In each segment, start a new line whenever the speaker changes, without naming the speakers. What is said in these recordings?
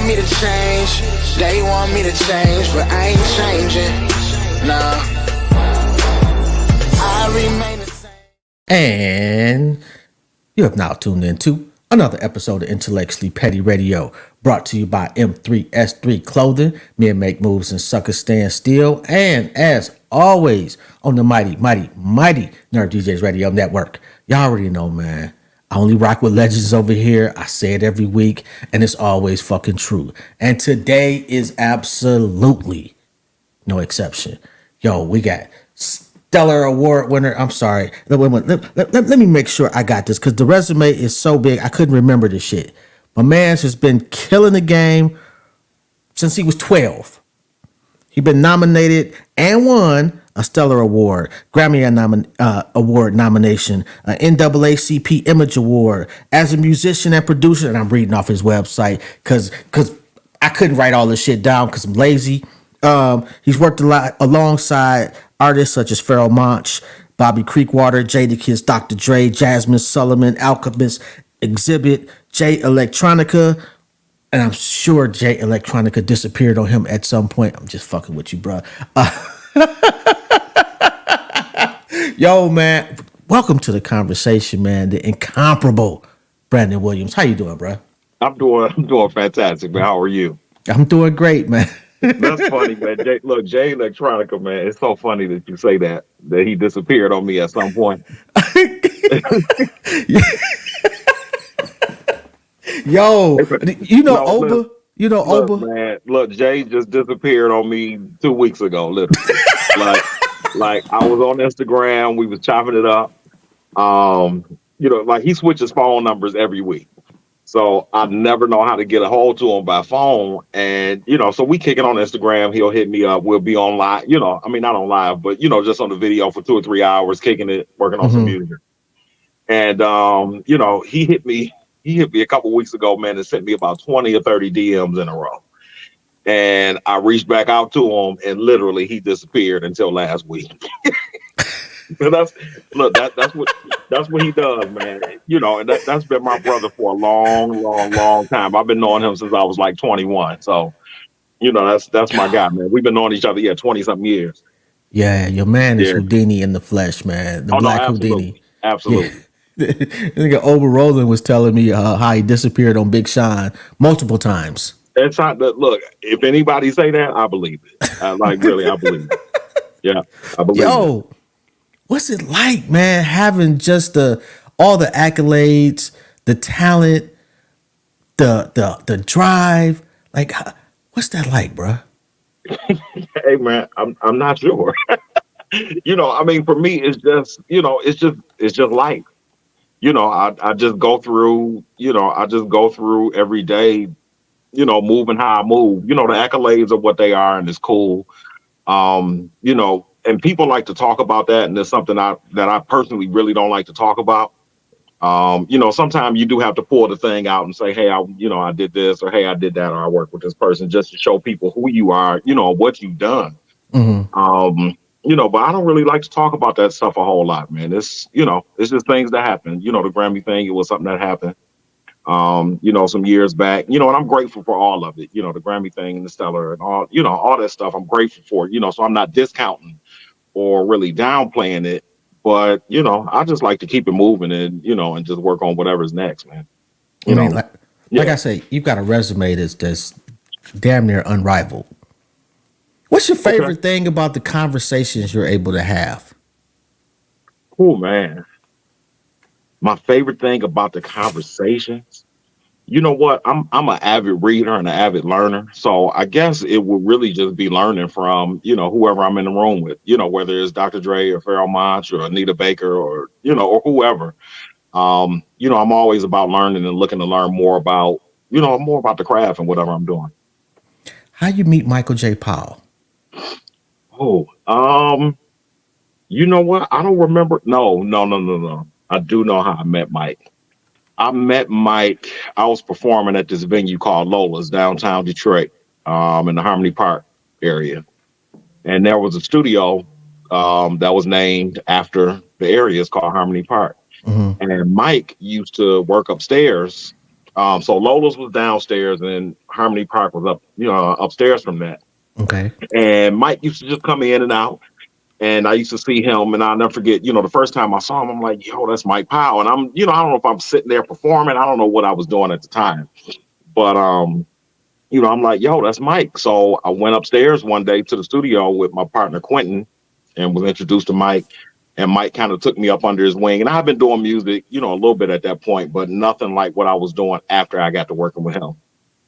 me to change, they want me to change, but I ain't changing, nah. I remain the same.
And you have now tuned into another episode of Intellectually Petty Radio, brought to you by M3S3 Clothing, Men Make Moves and Suckers Stand Still, and as always, on the mighty Nerd DJs Radio Network. Y'all already know, man. I only rock with legends over here. I say it every week, and it's always fucking true. And today is absolutely no exception. Yo, we got Stellar Award winner. I'm sorry. Let me make sure I got this because the resume is so big I couldn't remember this shit. My man's has been killing the game since he was 12. He been nominated and won a Stellar Award, Grammy Award nomination, an NAACP Image Award as a musician and producer. And I'm reading off his website because I couldn't write all this shit down because I'm lazy. He's worked a lot alongside artists such as Pharoah Monch, Bobby Creekwater, Jadakiss, Dr. Dre, Jasmine Sullivan, Alchemist, Exhibit, Jay Electronica, and I'm sure Jay Electronica disappeared on him at some point. I'm just fucking with you, bro. Yo, man, welcome to the conversation, man. The incomparable Brandon Williams. How you doing, bro?
I'm doing fantastic, man. How are you?
I'm doing great, man.
That's funny, man. Jay Electronica, man. It's so funny that you say that he disappeared on me at some point.
Yo, you know Oba?
Look,
You know
look,
Oba?
man. Look, Jay just disappeared on me 2 weeks ago, literally. like I was on Instagram, we was chopping it up. Like he switches phone numbers every week. So I never know how to get a hold to him by phone. And, so we kick it on Instagram. He'll hit me up. We'll be on live, not on live, but, just on the video for 2 or 3 hours, kicking it, working on some music. And, he hit me a couple weeks ago, man, and sent me about 20 or 30 DMs in a row. And I reached back out to him and literally he disappeared until last week. That's what he does, man. And that's been my brother for a long time. I've been knowing him since I was like 21. So, that's my guy, man. We've been knowing each other, 20 something years.
Yeah, your man is Houdini in the flesh, man. The black Houdini.
Absolutely.
Nigga Oba Roland was telling me how he disappeared on Big Sean multiple times.
It's not that. Look, if anybody say that, I believe it. I believe it. Yeah, I believe it.
What's it like, man, having just all the accolades, the talent, the drive? Like, what's that like, bro?
Hey, man, I'm not sure. For me, it's just life. I just go through every day, moving how I move. The accolades are what they are, and it's cool. And people like to talk about that, and it's something that I personally really don't like to talk about. Sometimes you do have to pull the thing out and say, hey, I did this, or hey, I did that, or I work with this person, just to show people who you are, what you've done. Mm-hmm. But I don't really like to talk about that stuff a whole lot, man. It's just things that happen. The Grammy thing, it was something that happened, some years back, and I'm grateful for all of it, the Grammy thing and the Stellar and all that stuff. I'm grateful for, so I'm not discounting or really downplaying it, but, I just like to keep it moving and, and just work on whatever's next, man.
Like I say, you've got a resume that's damn near unrivaled. What's your favorite thing about the conversations you're able to have?
Oh, man. My favorite thing about the conversations, you know what? I'm an avid reader and an avid learner. So I guess it would really just be learning from, whoever I'm in the room with, whether it's Dr. Dre or Pharoah Monch or Anita Baker or, or whoever. I'm always about learning and looking to learn more about the craft and whatever I'm doing.
How you meet Michael J. Powell?
Oh, you know what? I don't remember. No. I do know how I met Mike. I was performing at this venue called Lola's downtown Detroit, in the Harmony Park area. And there was a studio that was named after the area. It's called Harmony Park. Mm-hmm. And Mike used to work upstairs So Lola's was downstairs and Harmony Park was up, upstairs from that.
Okay.
And Mike used to just come in and out. And I used to see him, and I'll never forget, the first time I saw him, I'm like, yo, that's Mike Powell. And I don't know if I'm sitting there performing. I don't know what I was doing at the time. But, I'm like, yo, that's Mike. So I went upstairs one day to the studio with my partner, Quentin, and was introduced to Mike. And Mike kind of took me up under his wing. And I've been doing music, a little bit at that point, but nothing like what I was doing after I got to working with him.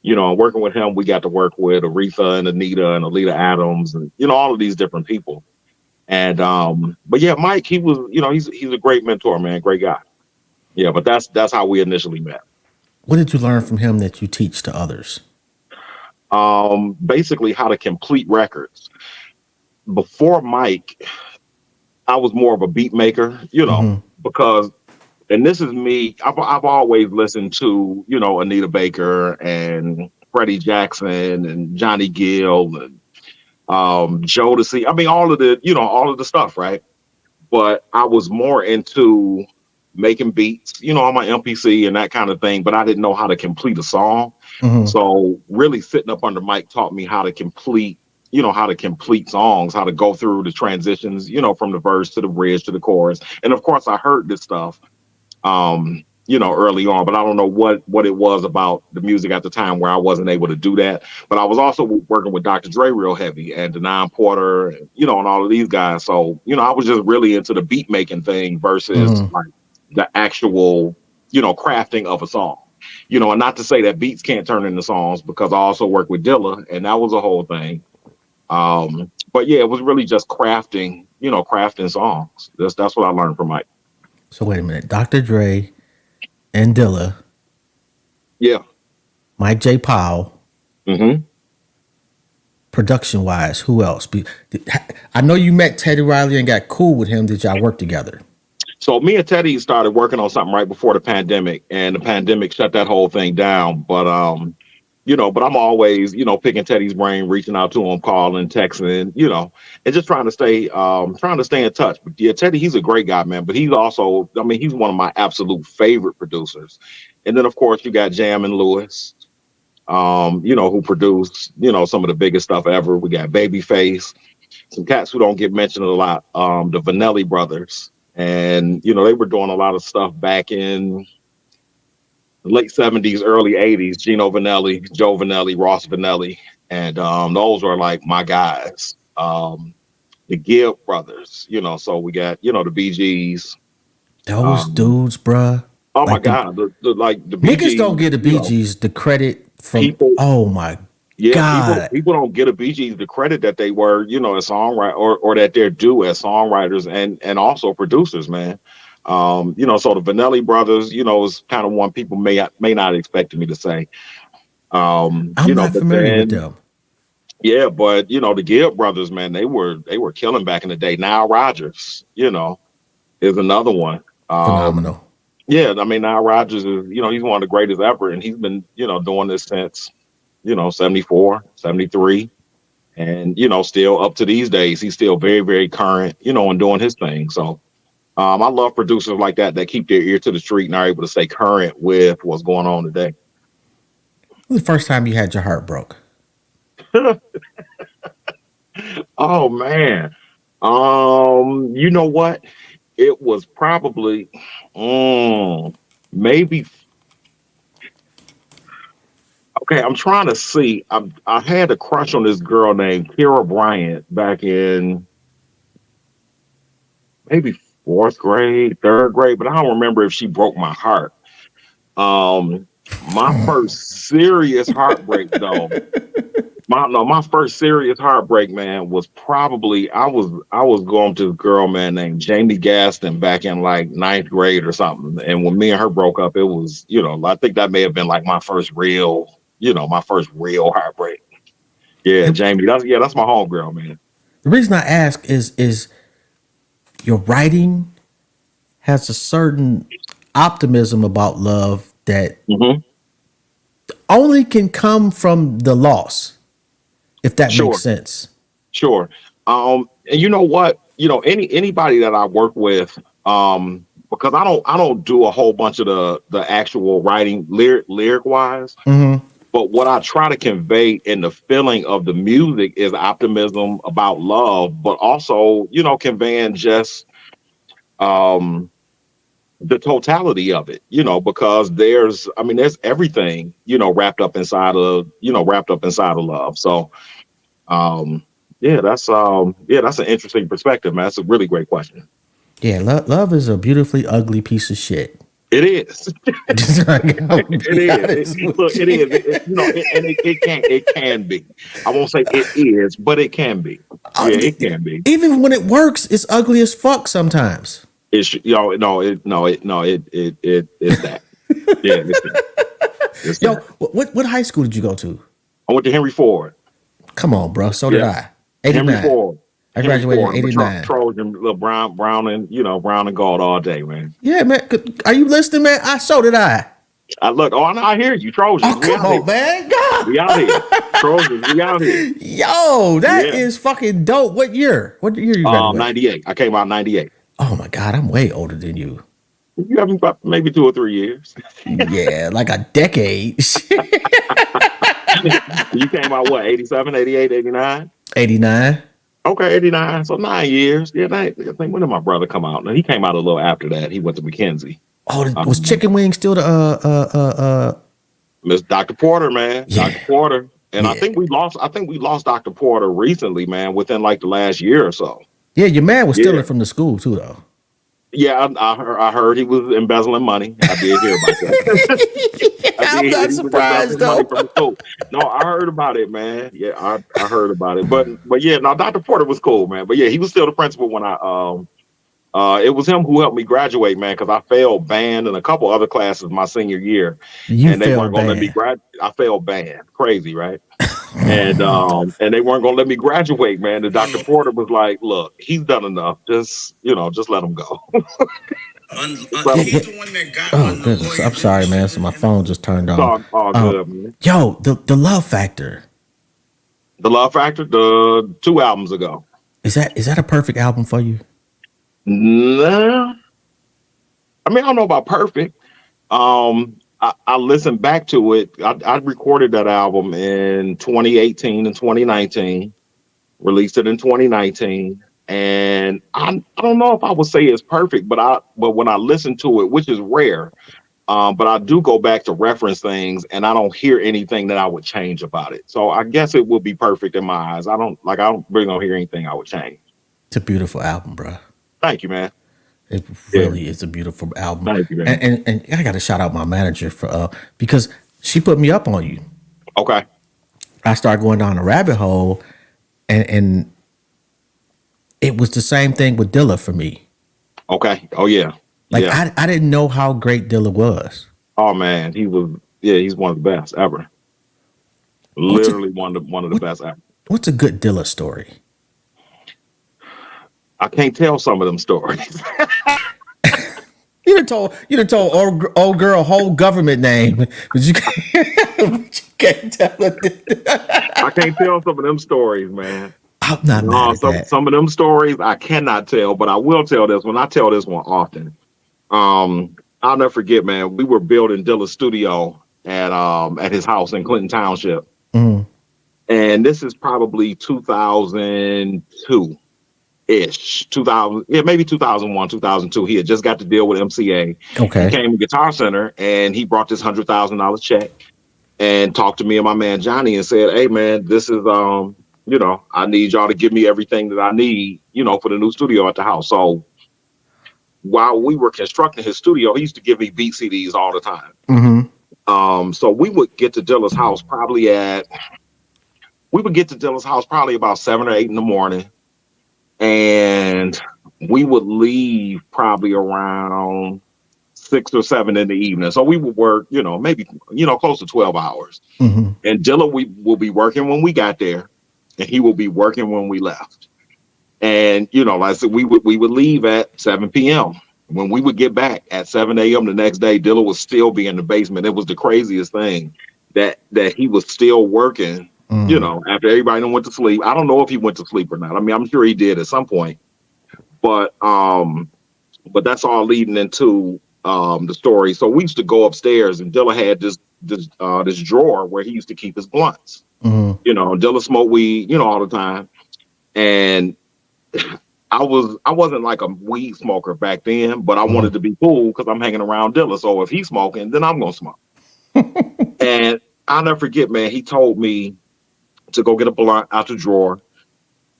Working with him, we got to work with Aretha and Anita and Alita Adams and, all of these different people. And but yeah, Mike, he was, he's a great mentor, man, great guy. Yeah, but that's how we initially met.
What did you learn from him that you teach to others?
Basically how to complete records. Before Mike, I was more of a beat maker, because, and this is me, I've always listened to, Anita Baker and Freddie Jackson and Johnny Gill and Jodeci. I mean, all of the stuff, right? But I was more into making beats, on my MPC and that kind of thing, but I didn't know how to complete a song.
Mm-hmm.
So really sitting up under Mike taught me how to complete songs, how to go through the transitions, from the verse to the bridge to the chorus. And of course I heard this stuff, early on, but I don't know what it was about the music at the time where I wasn't able to do that. But I was also working with Dr. Dre real heavy and Denon Porter, and all of these guys. So, I was just really into the beat making thing versus like the actual, crafting of a song. And not to say that beats can't turn into songs, because I also work with Dilla, and that was a whole thing. But yeah, it was really just crafting songs. That's what I learned from Mike.
So wait a minute, Dr. Dre and Dilla,
Yeah.
Mike J. Powell.
Mm-hmm.
Production wise, who else? I know you met Teddy Riley and got cool with him. Did y'all work together?
So me and Teddy started working on something right before the pandemic, and the pandemic shut that whole thing down. But but I'm always, picking Teddy's brain, reaching out to him, calling, texting, and just trying to stay in touch. But yeah, Teddy, he's a great guy, man. But he's also, he's one of my absolute favorite producers. And then of course you got Jam and Lewis, who produced, some of the biggest stuff ever. We got Babyface, some cats who don't get mentioned a lot, the Vanelli brothers. And, they were doing a lot of stuff back in the late 70s, early 80s. Gino Vanelli, Joe Vanelli, Ross Vanelli. And those were like my guys. The Gibb brothers, so we got, the Bee Gees.
Those dudes, bruh.
Oh my God. The Bee
niggas
Gees,
don't give the Bee Gees the credit from
people.
Oh my
Yeah,
God.
people don't get a Bee Gees the credit that they were, as songwriter or that they're due as songwriters and also producers, man. So the Vanelli brothers, is kind of one people may not expect me to say.
I'm not familiar with them.
Yeah, but the Gibb brothers, man, they were killing back in the day. Nile Rodgers, is another one.
Phenomenal.
Yeah, Nile Rodgers is, he's one of the greatest ever, and he's been, doing this since 74, 73. And, still up to these days, he's still very, very current, and doing his thing. So I love producers like that keep their ear to the street and are able to stay current with what's going on today.
When was the first time you had your heart broke?
Oh, man. You know what? It was probably maybe. Okay, I'm trying to see. I had a crush on this girl named Kira Bryant back in maybe fourth grade, third grade, but I don't remember if she broke my heart. My first serious heartbreak, though. My first serious heartbreak, man, was probably I was going to a girl, man, named Jamie Gaston back in like ninth grade or something. And when me and her broke up, it was, I think that may have been like my first real heartbreak. Yeah, Jamie, that's my homegirl, man.
The reason I ask is your writing has a certain optimism about love that only can come from the loss, if that makes sense.
Sure. And you know what? Anybody that I work with, because I don't do a whole bunch of the actual writing lyric wise.
Mm-hmm.
But what I try to convey in the feeling of the music is optimism about love, but also, conveying just um the totality of it, because there's everything, wrapped up inside of love. So um that's an interesting perspective, man. That's a really great question.
Yeah, love is a beautifully ugly piece of shit.
It is.
Just like, I'll
It
be
is.
honest
Look,
with
it
you.
is. It can be. I won't say it is, but it can be.
Uh,
Yeah,
th-
it can be.
Even when it works, it's ugly as fuck sometimes.
It's no, it no, it no, it's that. Yeah, it's that. It's
Yo,
that.
what high school did you go to?
I went to Henry Ford.
Come on, bro. So did
Yeah,
I.
Henry
89.
Ford.
I
Henry
graduated in
Ford. I'm a
89.
Trojan, little brown and brown and gold all day, man.
Yeah, man. Are you listening, man? So did I.
I look. Oh, I hear you, Trojans.
Oh,
We
come
out here.
on, man.
We out here. Trojans. We out here.
Yo, that
Yeah.
is fucking dope. What year? What year you graduated?
98. I came out 98.
Oh my God, I'm way older than you.
You have about maybe 2 or 3 years.
Yeah, like a decade.
You came out what, 87, 88, 89?
89.
Okay, 89. So 9 years. Yeah, I think when did my brother come out? No, he came out a little after that. He went to Mackenzie.
Oh, was Chicken Wing still the
Miss Dr. Porter, man.
Yeah.
Dr. Porter. And
Yeah.
I think we lost Dr. Porter recently, man, within like the last year or so.
Yeah, your man was stealing
Yeah.
from the school too, though.
Yeah, I heard he was embezzling money. I did hear about that.
I'm not
He was
surprised
embezzling
though.
money from the school. No, I heard about it, man. Yeah, I heard about it. But yeah, no, Dr. Porter was cool, man. But yeah, he was still the principal when it was him who helped me graduate, man, because I failed band and a couple other classes my senior year.
You
And they weren't
failed
gonna let me
bad.
I failed band. Crazy, right? And they weren't gonna let me graduate, man. And Dr. Porter was like, look, he's done enough. Just let him go. Just let him
Yeah,
go.
yeah. Oh goodness, I'm sorry, man. So my phone just turned
It's
on.
all good, man.
Yo, the Love Factor.
The Love Factor, the 2 albums ago.
Is that a perfect album for you?
No, I mean I don't know about perfect. I listened back to it. I recorded that album in 2018 and 2019. Released it in 2019, and I don't know if I would say it's perfect, but when I listen to it, which is rare, but I do go back to reference things, and I don't hear anything that I would change about it. So I guess it would be perfect in my eyes. I don't really don't hear anything I would change.
It's a beautiful album, bro.
Thank you, man.
It really is a beautiful album.
Thank you, man.
And I got to shout out my manager for because she put me up on you.
Okay.
I started going down a rabbit hole, and it was the same thing with Dilla for me.
Okay. Oh yeah.
Like
Yeah.
I didn't know how great Dilla was.
Oh man, he's one of the best ever. Literally one of the best ever.
What's a good Dilla story?
I can't tell some of them stories.
You done told old girl whole government name, but you can't tell it.
I can't tell some of them stories, man.
I'm not mad
No,
at that.
some of them stories I cannot tell, but I will tell this one. I tell this one often. I'll never forget, man. We were building Dilla's studio at his house in Clinton Township,
Mm.
and this is probably 2002 ish, 2000, yeah, maybe 2001, 2002. He had just got to deal with MCA.
Okay.
He came to Guitar Center and he brought this $100,000 check and talked to me and my man Johnny and said, "Hey, man, this is I need y'all to give me everything that I need, for the new studio at the house." So while we were constructing his studio, he used to give me beat CDs all the time.
Mm-hmm.
So we would get to Dilla's house probably about 7 or 8 in the morning, and we would leave probably around 6 or 7 in the evening. So we would work, maybe close to 12 hours.
Mm-hmm.
And Dilla will be working when we got there, and he will be working when we left. And like I said, we would leave at 7 p.m. When we would get back at 7 a.m. the next day, Dilla would still be in the basement. It was the craziest thing that he was still working, after everybody done went to sleep. I don't know if he went to sleep or not. I mean, I'm sure he did at some point. But But that's all leading into the story. So we used to go upstairs, and Dilla had this drawer where he used to keep his blunts.
Mm-hmm.
Dilla smoked weed, all the time, and I wasn't like a weed smoker back then, but I wanted to be cool because I'm hanging around Dilla. So if he's smoking, then I'm gonna smoke. And I'll never forget, man. He told me to go get a blunt out the drawer.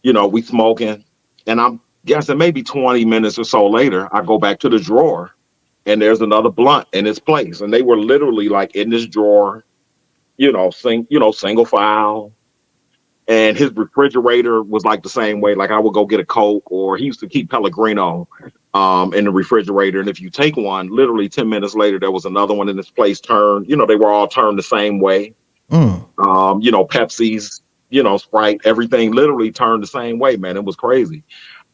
We smoking, and I'm guessing maybe 20 minutes or so later, I go back to the drawer, and there's another blunt in its place, and they were literally like in this drawer, single file. And his refrigerator was like the same way. Like I would go get a Coke, or he used to keep Pellegrino in the refrigerator. And if you take one, literally 10 minutes later, there was another one in this place turned. They were all turned the same way. Pepsi's, Sprite, everything literally turned the same way, man. It was crazy.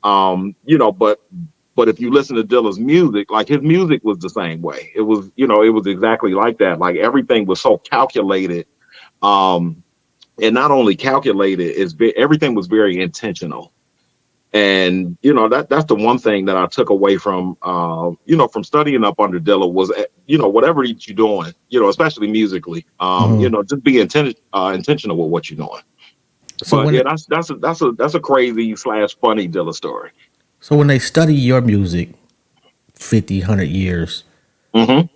But if you listen to Dilla's music, like his music was the same way. It was, it was exactly like that. Like everything was so calculated. And not only calculated, everything was very intentional. And that's the one thing that I took away from from studying up under Dilla was whatever you're doing, especially musically, just be intentional with what you're doing. So but yeah, that's a crazy / funny Dilla story.
So when they study your music 50, 100 years, what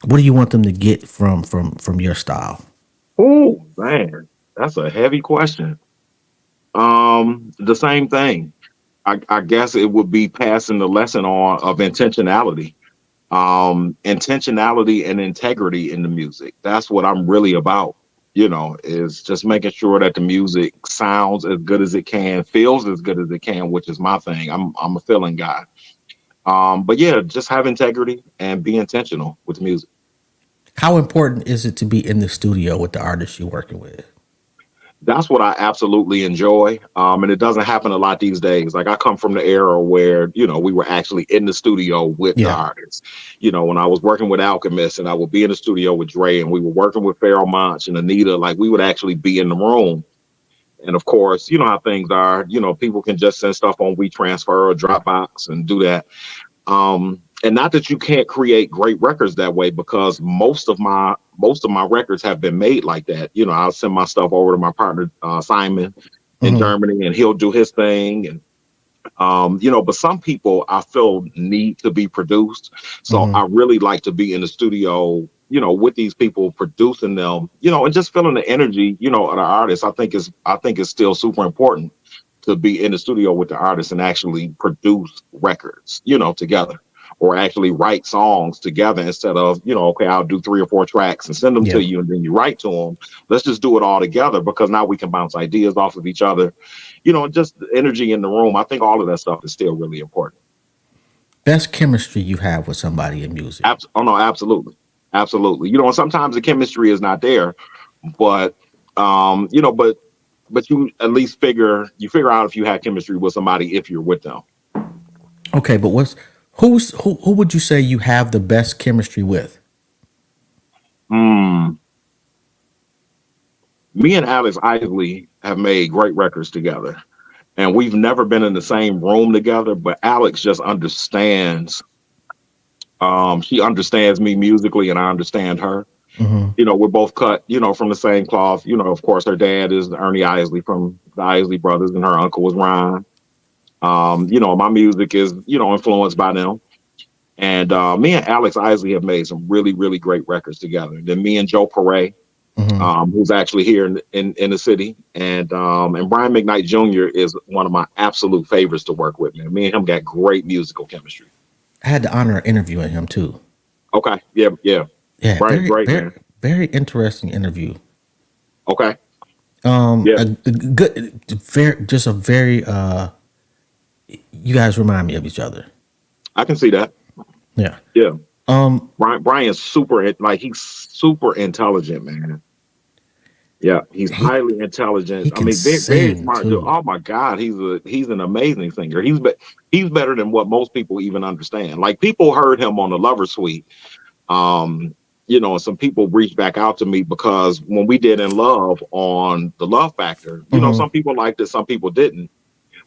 do you want them to get from your style?
Oh man, that's a heavy question. The same thing. I guess it would be passing the lesson on of intentionality. Intentionality and integrity in the music. That's what I'm really about, is just making sure that the music sounds as good as it can, feels as good as it can, which is my thing. I'm a feeling guy. But yeah, just have integrity and be intentional with music.
How important is it to be in the studio with the artists you're working with?
That's what I absolutely enjoy. And it doesn't happen a lot these days. Like I come from the era where, we were actually in the studio with the artists. When I was working with Alchemist and I would be in the studio with Dre and we were working with Pharoah Monch and Anita, like we would actually be in the room. And of course, you know how things are, people can just send stuff on WeTransfer or Dropbox and do that. And not that you can't create great records that way, because most of my records have been made like that. I'll send my stuff over to my partner Simon in Germany, and he'll do his thing. And but some people I feel need to be produced, so I really like to be in the studio, with these people, producing them, and just feeling the energy, of the artists. I think it's still super important to be in the studio with the artists and actually produce records, together. Or actually write songs together instead of, okay, I'll do 3 or 4 tracks and send them to you and then you write to them. Let's just do it all together, because now we can bounce ideas off of each other, just the energy in the room. I think all of that stuff is still really important.
Best chemistry you have with somebody in music?
No, absolutely. Absolutely. And sometimes the chemistry is not there, but, but you at least figure out if you had chemistry with somebody if you're with them.
Okay, but who would you say you have the best chemistry with?
Me and Alex Isley have made great records together, and we've never been in the same room together, but Alex just understands. She understands me musically and I understand her. We're both cut, from the same cloth. Of course, her dad is Ernie Isley from the Isley Brothers and her uncle was Ron. My music is, influenced by them. And me and Alex Isley have made some really, really great records together. Then me and Joe Paray, who's actually here in the city. And Brian McKnight Jr. is one of my absolute favorites to work with, man. Me and him got great musical chemistry.
I had the honor of interviewing him too.
Okay. Yeah. Brian's great, man.
Very interesting interview.
Okay.
A good, very you guys remind me of each other.
I can see that.
Yeah.
Brian's he's super intelligent, man. Yeah, he's highly intelligent. I mean, very smart dude. Oh my God, he's an amazing singer. He's better than what most people even understand. Like people heard him on the Lover Suite. And some people reached back out to me because when we did In Love on the Love Factor, some people liked it, some people didn't.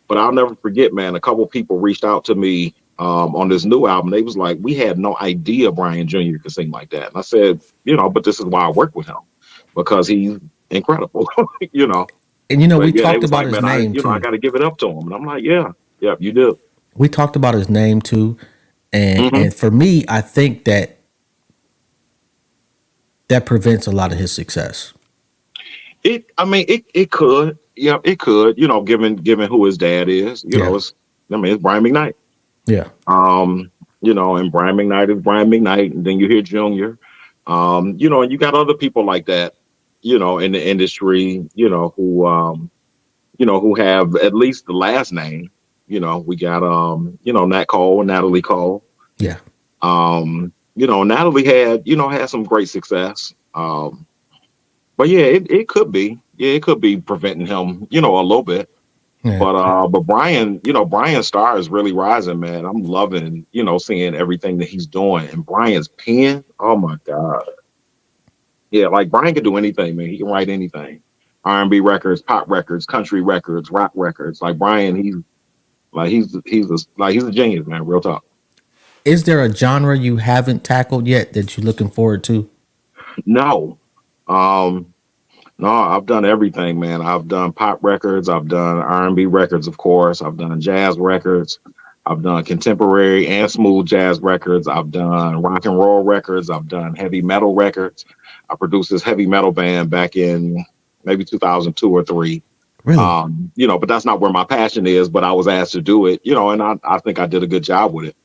But I'll never forget, man, a couple people reached out to me on this new album. They was like, we had no idea Brian Jr. could sing like that. And I said, but this is why I work with him, because he's incredible, you know.
And we
But yeah, they
talked
was
about
like,
his
man,
name
I
too.
got to give it up to him. And I'm like, yeah, you do.
We talked about his name too, and
Hmm.
for me, I think that prevents a lot of his success.
I mean, it could, yeah, it could, given who his dad is,
Yeah,
it's Brian McKnight.
yeah,
Um, and Brian McKnight is Brian McKnight, and then you hear Junior. And you got other people like that, in the industry, who have at least the last name. We got Nat Cole and Natalie Cole.
yeah.
Natalie had some great success. But yeah, it could be. Yeah, it could be preventing him, a little bit.
Yeah.
But Brian, Brian's star is really rising, man. I'm loving, seeing everything that he's doing. And Brian's pen, oh my God. Yeah, like Brian can do anything, man. He can write anything. R&B records, pop records, country records, rock records. Like Brian, he's a genius, man. Real talk.
Is there a genre you haven't tackled yet that you're looking forward to?
No. Um, No, I've done everything, man. I've done pop records, I've done R&B records, of course. I've done jazz records. I've done contemporary and smooth jazz records. I've done rock and roll records. I've done heavy metal records. I produced this heavy metal band back in maybe 2002 or three.
Really?
But that's not where my passion is, but I was asked to do it, and I think I did a good job with it.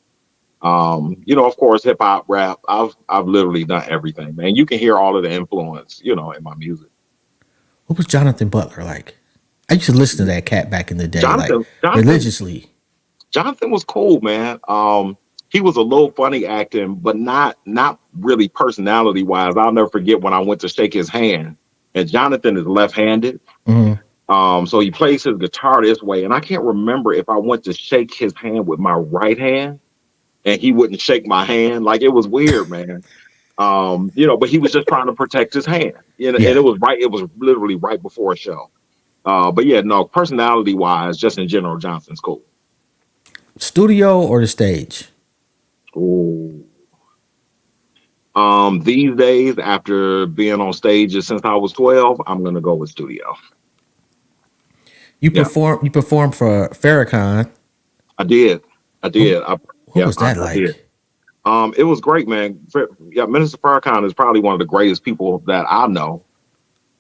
Of course, hip hop, rap. I've literally done everything, man. You can hear all of the influence, in my music.
What was Jonathan Butler like? I used to listen to that cat back in the day, like
Jonathan
religiously.
Jonathan was cool, man. He was a little funny acting, but not really personality wise. I'll never forget when I went to shake his hand, and Jonathan is left-handed.
Hmm.
So he plays his guitar this way, and I can't remember if I went to shake his hand with my right hand, and he wouldn't shake my hand. Like, it was weird, man. But he was just trying to protect his hand. And
Yeah.
it was right. It was literally right before a show. But yeah, no, personality wise, just in general, Johnson's cool.
Studio or the stage?
Ooh. These days, after being on stages since I was 12, I'm gonna go with studio.
You
Yeah,
perform. You performed for Farrakhan.
I did. I
What,
did.
what was that
I did.
like?
It was great, man. Yeah, Minister Farrakhan is probably one of the greatest people that I know.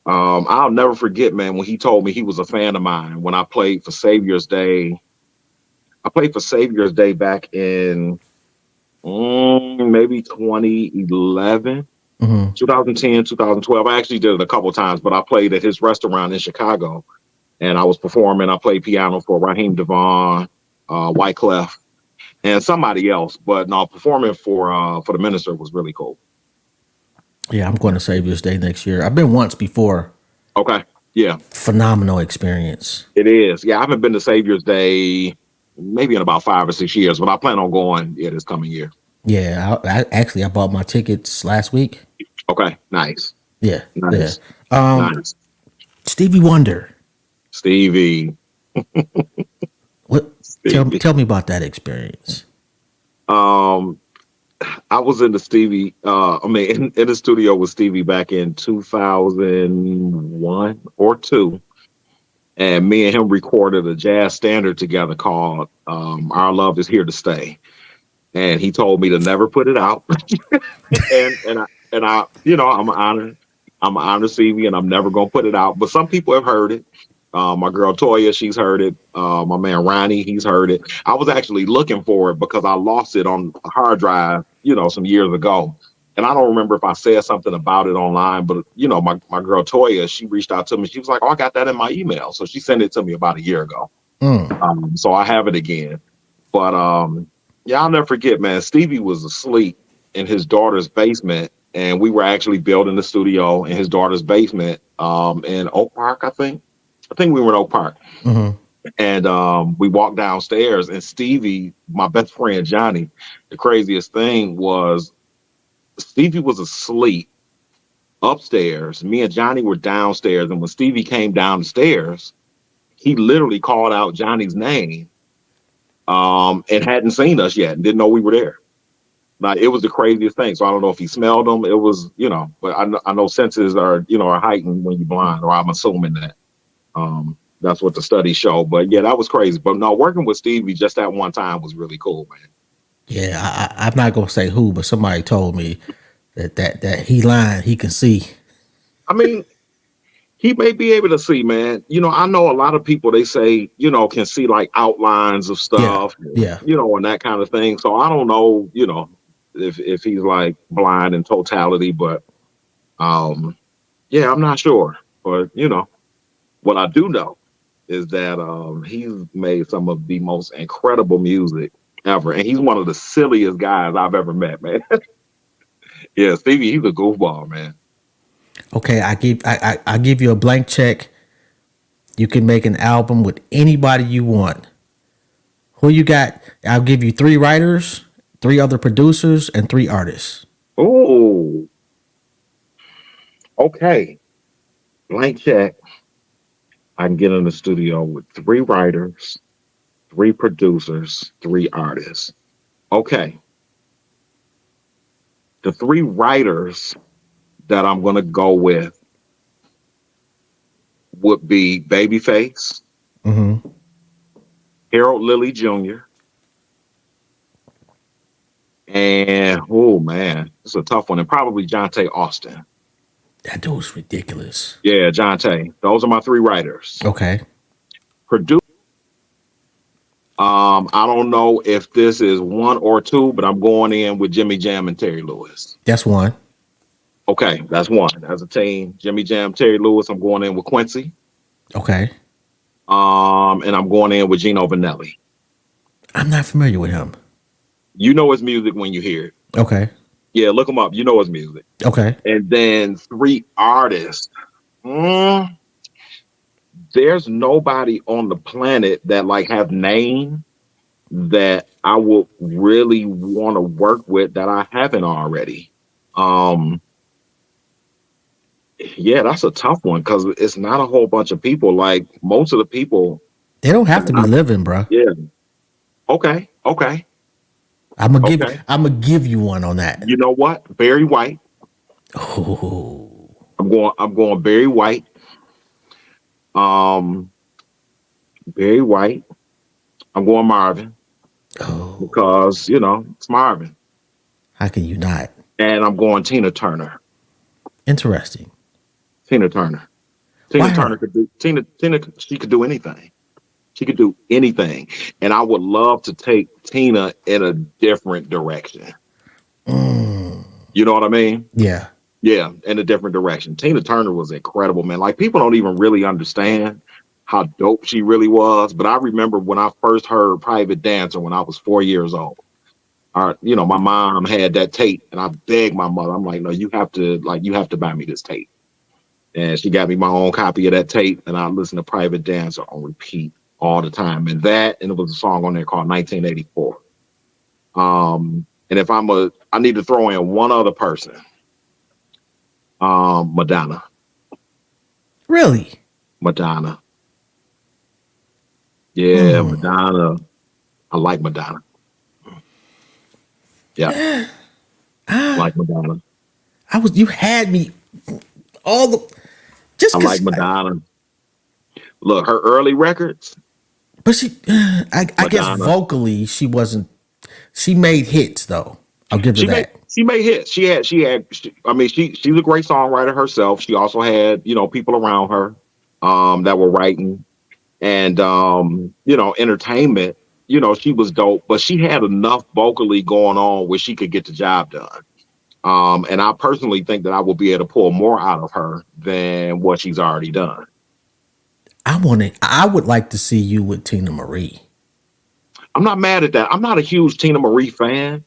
I'll never forget, man, when he told me he was a fan of mine when I played for Savior's Day. I played for Savior's Day back in maybe 2011,
Hmm.
2010, 2012. I actually did it a couple of times, but I played at his restaurant in Chicago, and I was performing. I played piano for Raheem Devon, Wyclef, and somebody else. But no, performing for the minister was really cool.
Yeah, I'm going to Savior's Day next year. I've been once before.
Okay, yeah,
Phenomenal experience.
it is. Yeah, I haven't been to Savior's Day maybe in about 5 or 6 years, but I plan on going this coming year.
Yeah, I bought my tickets last week.
Okay, nice,
Yeah, yeah.
nice,
Um,
nice.
Stevie Wonder.
Stevie,
What?
Stevie.
Tell me about that experience.
Um, I was in the Stevie, in the studio with Stevie back in 2001 or two, and me and him recorded a jazz standard together called "Our Love Is Here to Stay," and he told me to never put it out, and I, I'm honored Stevie, and I'm never gonna put it out. But some people have heard it. My girl Toya, she's heard it. My man Ronnie, he's heard it. I was actually looking for it because I lost it on a hard drive, some years ago. And I don't remember if I said something about it online, but my girl Toya, she reached out to me. She was like, "Oh, I got that in my email." So she sent it to me about a year ago.
Mm.
So I have it again. But yeah, I'll never forget, man. Stevie was asleep in his daughter's basement, and we were actually building the studio in his daughter's basement in Oak Park, I think. I think we were in Oak Park.
Hmm.
And we walked downstairs, and Stevie, my best friend Johnny, the craziest thing was Stevie was asleep upstairs. Me and Johnny were downstairs, and when Stevie came down the stairs, he literally called out Johnny's name and hadn't seen us yet and didn't know we were there. Like, it was the craziest thing. So I don't know if he smelled them. It was, but I know senses are heightened when you're blind, or I'm assuming that. That's what the studies show. But yeah, that was crazy. But no, working with Stevie just that one time was really cool, man.
Yeah, I'm not gonna say who, but somebody told me that he lying. He can see.
I mean, he may be able to see, man. I know a lot of people, they say, can see like outlines of
Yeah,
stuff,
yeah.
and that kind of thing. So I don't know, if he's like blind in totality, but yeah, I'm not sure. But what I do know is that he's made some of the most incredible music ever, and he's one of the silliest guys I've ever met, man. Yeah, Stevie, he's a goofball, man.
Okay, I give you a blank check. You can make an album with anybody you want. Who you got? I'll give you 3 writers, 3 other producers, and 3 artists.
Oh, okay. Blank check. I can get in the studio with 3 writers, 3 producers, 3 artists. Okay. The 3 writers that I'm going to go with would be Babyface,
Mm-hmm.
Harold Lilly Jr., and, oh man, it's a tough one, and probably Jonte Austin.
That dude's ridiculous.
Yeah, Jonte. Those are my 3 writers.
Okay.
Produce. I don't know if this is 1 or 2, but I'm going in with Jimmy Jam and Terry Lewis.
That's 1.
Okay, that's 1. As a team, Jimmy Jam, Terry Lewis. I'm going in with Quincy.
Okay.
And I'm going in with Gino Vanelli.
I'm not familiar with him.
You know his music when you hear it.
Okay.
Yeah, look him up. You know his music.
Okay.
And then 3 artists. There's nobody on the planet that like have name that I would really want to work with that I haven't already. Yeah, that's a tough one because it's not a whole bunch of people. Like most of the people,
They don't have to be living, bro.
yeah. Okay.
I'm gonna give you one on that.
You know what? Barry White.
Oh.
I'm going Barry White. Barry White. I'm going Marvin because it's Marvin.
How can you not?
And I'm going Tina Turner.
Interesting.
Tina Turner.
Why
Turner
her?
could do Tina. She could do anything. She could do anything, and I would love to take Tina in a different direction. You know what I mean?
Yeah.
Yeah, in a different direction. Tina Turner was incredible, man. Like people don't even really understand how dope she really was. But I remember when I first heard Private Dancer when I was 4 years old. My mom had that tape, and I begged my mother. I'm like, no, you have to buy me this tape. And she got me my own copy of that tape, and I listened to Private Dancer on repeat all the time. And it was a song on there called 1984. And if I need to throw in one other person. Madonna.
Really?
Madonna. Yeah, Madonna. I like Madonna. Yeah. I like Madonna.
You had me all the just
I like Madonna. Look, her early records.
But I guess
Madonna.
vocally she wasn't. She made hits though. I'll give her that.
She made hits. She's a great songwriter herself. She also had, people around her that were writing and entertainment. She was dope, but she had enough vocally going on where she could get the job done. And I personally think that I will be able to pull more out of her than what she's already done.
I would like to see you with Tina Marie.
I'm not mad at that. I'm not a huge Tina Marie fan.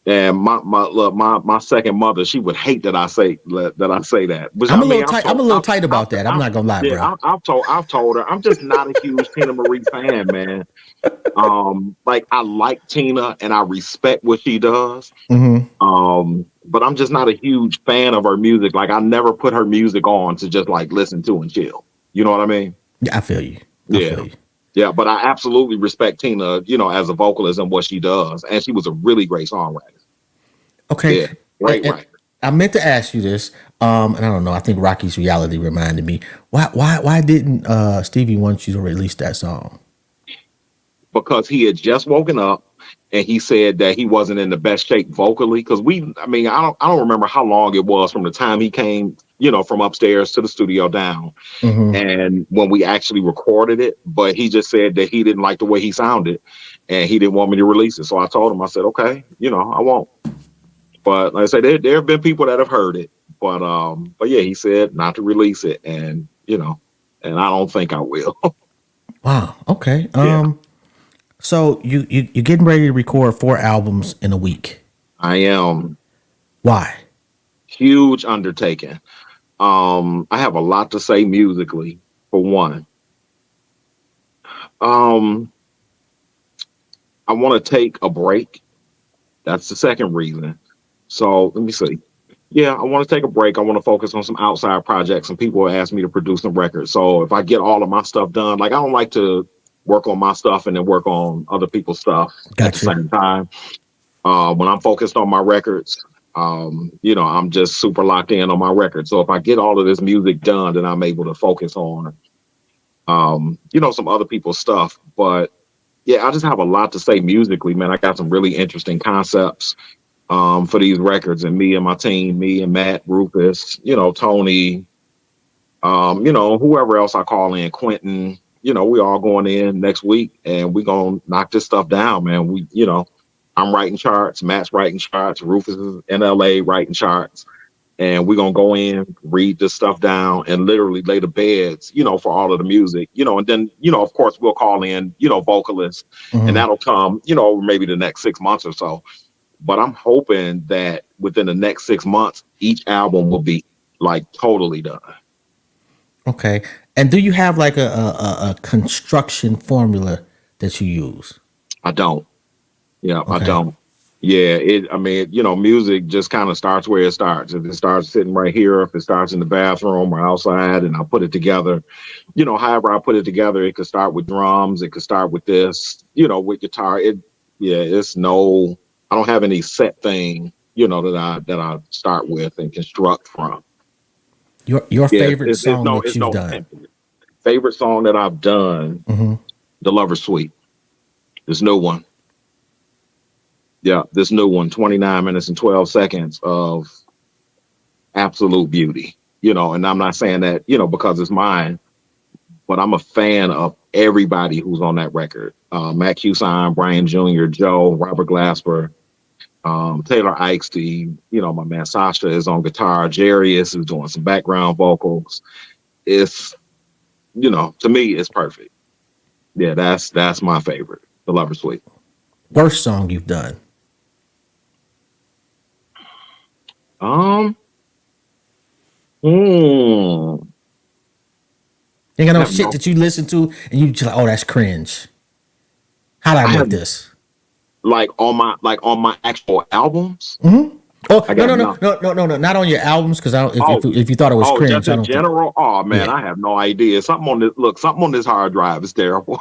And my second mother, she would hate that I say that. But
I'm a little tight about that. I'm not gonna lie, bro.
I've told her I'm just not a huge Tina Marie fan, man. Like I like Tina and I respect what she does.
Mm-hmm.
But I'm just not a huge fan of her music. Like I never put her music on to just like listen to and chill. You know what I mean?
Yeah, I feel you.
Yeah. Yeah, but I absolutely respect Tina, as a vocalist and what she does, and she was a really great songwriter.
Okay,
Yeah, great
and
writer.
I meant to ask you this, and I don't know. I think Rocky's Reality reminded me. Why didn't Stevie want you to release that song?
Because he had just woken up and he said that he wasn't in the best shape vocally. Because I don't remember how long it was from the time he came, from upstairs to the studio down,
Hmm.
and when we actually recorded it. But he just said that he didn't like the way he sounded, and he didn't want me to release it. So I told him, I said, okay, I won't. But like I said, there have been people that have heard it, but yeah, he said not to release it, and I don't think I will.
Wow. Okay.
Yeah,
So you're getting ready to record 4 albums in a week.
I am.
Why?
Huge undertaking. I have a lot to say musically, for one. Um, I want to take a break. That's the second reason. So let me see. Yeah, I want to take a break. I want to focus on some outside projects. Some people ask me to produce some records. So if I get all of my stuff done, like I don't like to work on my stuff and then work on other people's stuff at the
Gotcha.
same time. When I'm focused on my records, I'm just super locked in on my record. So if I get all of this music done, then I'm able to focus on, some other people's stuff. But yeah, I just have a lot to say musically, man. I got some really interesting concepts for these records, and me and my team, me and Matt, Rufus, Tony, whoever else I call in, Quentin, we all going in next week and we gonna knock this stuff down, man. I'm writing charts, Matt's writing charts, Rufus is in LA writing charts, and we're gonna go in, read this stuff down, and literally lay the beds, for all of the music, and then, of course we'll call in, vocalists, and
Hmm.
that'll come, maybe the next 6 months or so. But I'm hoping that within the next 6 months, each album will be like totally done.
Okay. And do you have like a construction formula that you use?
I don't. Yeah, I
Okay.
don't. Yeah, music just kind of starts where it starts. If it starts sitting right here, if it starts in the bathroom or outside, and I put it together, however I put it together, it could start with drums, it could start with this, with guitar. I don't have any set thing, that I start with and construct from.
Your
Yeah,
favorite song that
it's
you've
no
done?
template. Favorite song that I've done,
Hmm.
The Lover's Suite. This new one. Yeah, this new one, 29 minutes and 12 seconds of absolute beauty. And I'm not saying that, because it's mine, but I'm a fan of everybody who's on that record. Matt Cuson, Brian Jr., Joe, Robert Glasper, Taylor Ikes, my man Sasha is on guitar, Jarius is doing some background vocals. It's, to me, it's perfect. Yeah, that's my favorite, The Lover's Suite.
Worst song you've done?
Um, hmm,
You got
I
no
have
shit
no,
that you listen to and you just like, oh, that's cringe. How'd I
I
make
have
this?
like on my actual albums.
Hmm. Oh
I
no
got
no no
no.
no no no no! Not on your albums because I don't,
Oh,
if you thought it was
oh, just
cringe, I
in
don't think.
general. Oh man,
Yeah.
I have no idea. Something on this hard drive is terrible.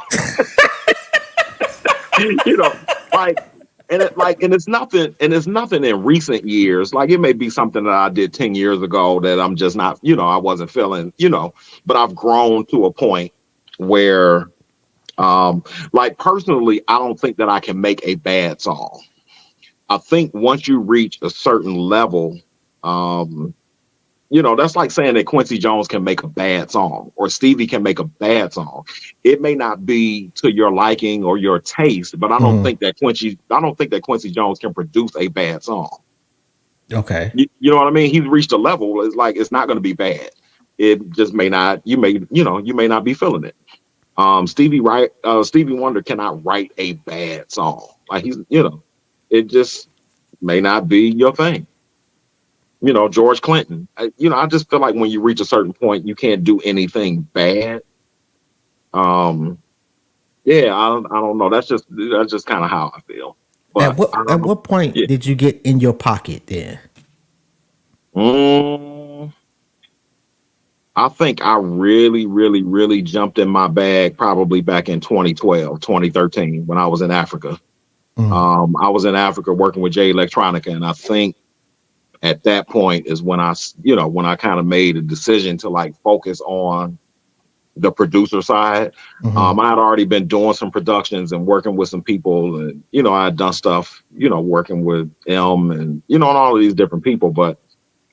you know, like, and it's nothing in recent years. Like it may be something that I did 10 years ago that I'm just not, I wasn't feeling, but I've grown to a point where, like personally, I don't think that I can make a bad song. I think once you reach a certain level, um, that's like saying that Quincy Jones can make a bad song or Stevie can make a bad song. It may not be to your liking or your taste, but
Hmm.
I don't think that Quincy Jones can produce a bad song.
Okay.
You know what I mean? He's reached a level. It's like it's not going to be bad. It just may not. You may not be feeling it. Stevie Wonder cannot write a bad song. Like it just may not be your thing. George Clinton. I just feel like when you reach a certain point, you can't do anything bad. Um, yeah, I don't know. That's just kind of how I feel.
At
But
what
I don't
at
know.
what point
Yeah.
did you get in your pocket then?
Mm, I think I really, really, really jumped in my bag probably back in 2012, 2013 when I was in Africa.
Mm.
I was in Africa working with J Electronica, and I think at that point is when when I kind of made a decision to like focus on the producer side.
Mm-hmm.
I had already been doing some productions and working with some people, and I had done stuff, working with and and all of these different people. But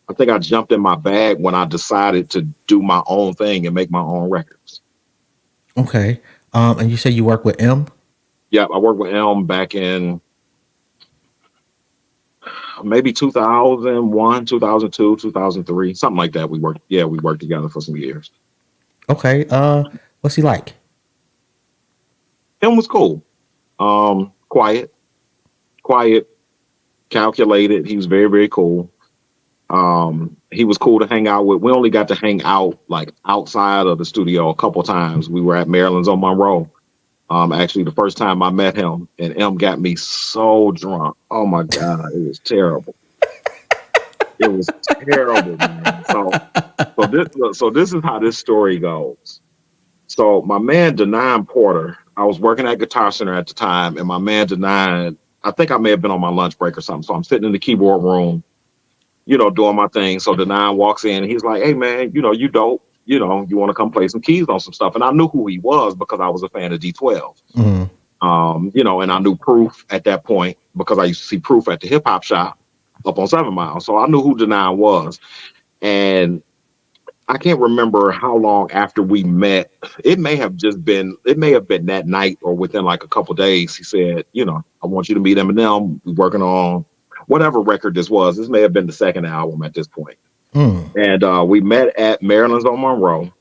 I think I jumped in my bag when I decided to do my own thing and make my own records.
Okay. And you say you work with M?
Yeah, I worked with back in maybe 2001, 2002, 2003, something like that. We worked together for some years.
Okay. What's he like?
Was cool. Quiet, quiet, calculated. He was very, very cool. He was cool to hang out with. We only got to hang out like outside of the studio a couple times. We were at Maryland's on Monroe. Actually, the first time I met him, and M got me so drunk. Oh my God, it was terrible. It was terrible, man. So this is how this story goes. So my man Denine Porter, I was working at Guitar Center at the time, and my man Denine, I think I may have been on my lunch break or something. So I'm sitting in the keyboard room, doing my thing. So Denine walks in and he's like, "Hey man, you dope. You want to come play some keys on some stuff?" And I knew who he was because I was a fan of D12.
Mm-hmm.
And I knew Proof at that point because I used to see Proof at the hip hop shop up on 7 Mile. So I knew who Denine was. And I can't remember how long after we met. It may have been that night or within like a couple days. He said, "I want you to meet Eminem. We're working on whatever record this was. This may have been the second album at this point."
Mm.
And we met at Maryland's on Monroe.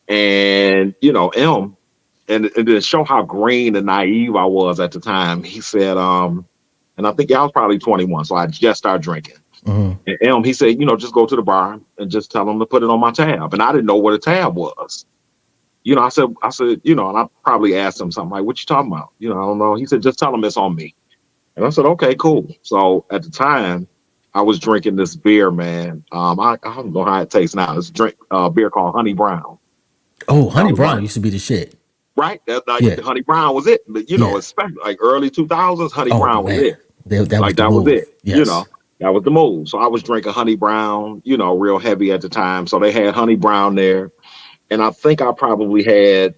And, M, and to show how green and naive I was at the time, he said, and I think I was probably 21, so I just started drinking.
Mm-hmm.
And he said, just go to the bar and just tell them to put it on my tab. And I didn't know what a tab was. I said, and I probably asked him something like, "What you talking about?" I don't know. He said, "Just tell them it's on me." And I said, "Okay, cool." So at the time, I was drinking this beer, man. I don't know how it tastes now. It's a beer called Honey Brown.
Oh, Honey Brown used to be the shit.
Right?
Yeah.
Honey Brown was it. But, especially like early 2000s, Honey Brown was it.
That was
it.
Yes.
That was the move. So I was drinking Honey Brown, real heavy at the time. So they had Honey Brown there. And I think I probably had,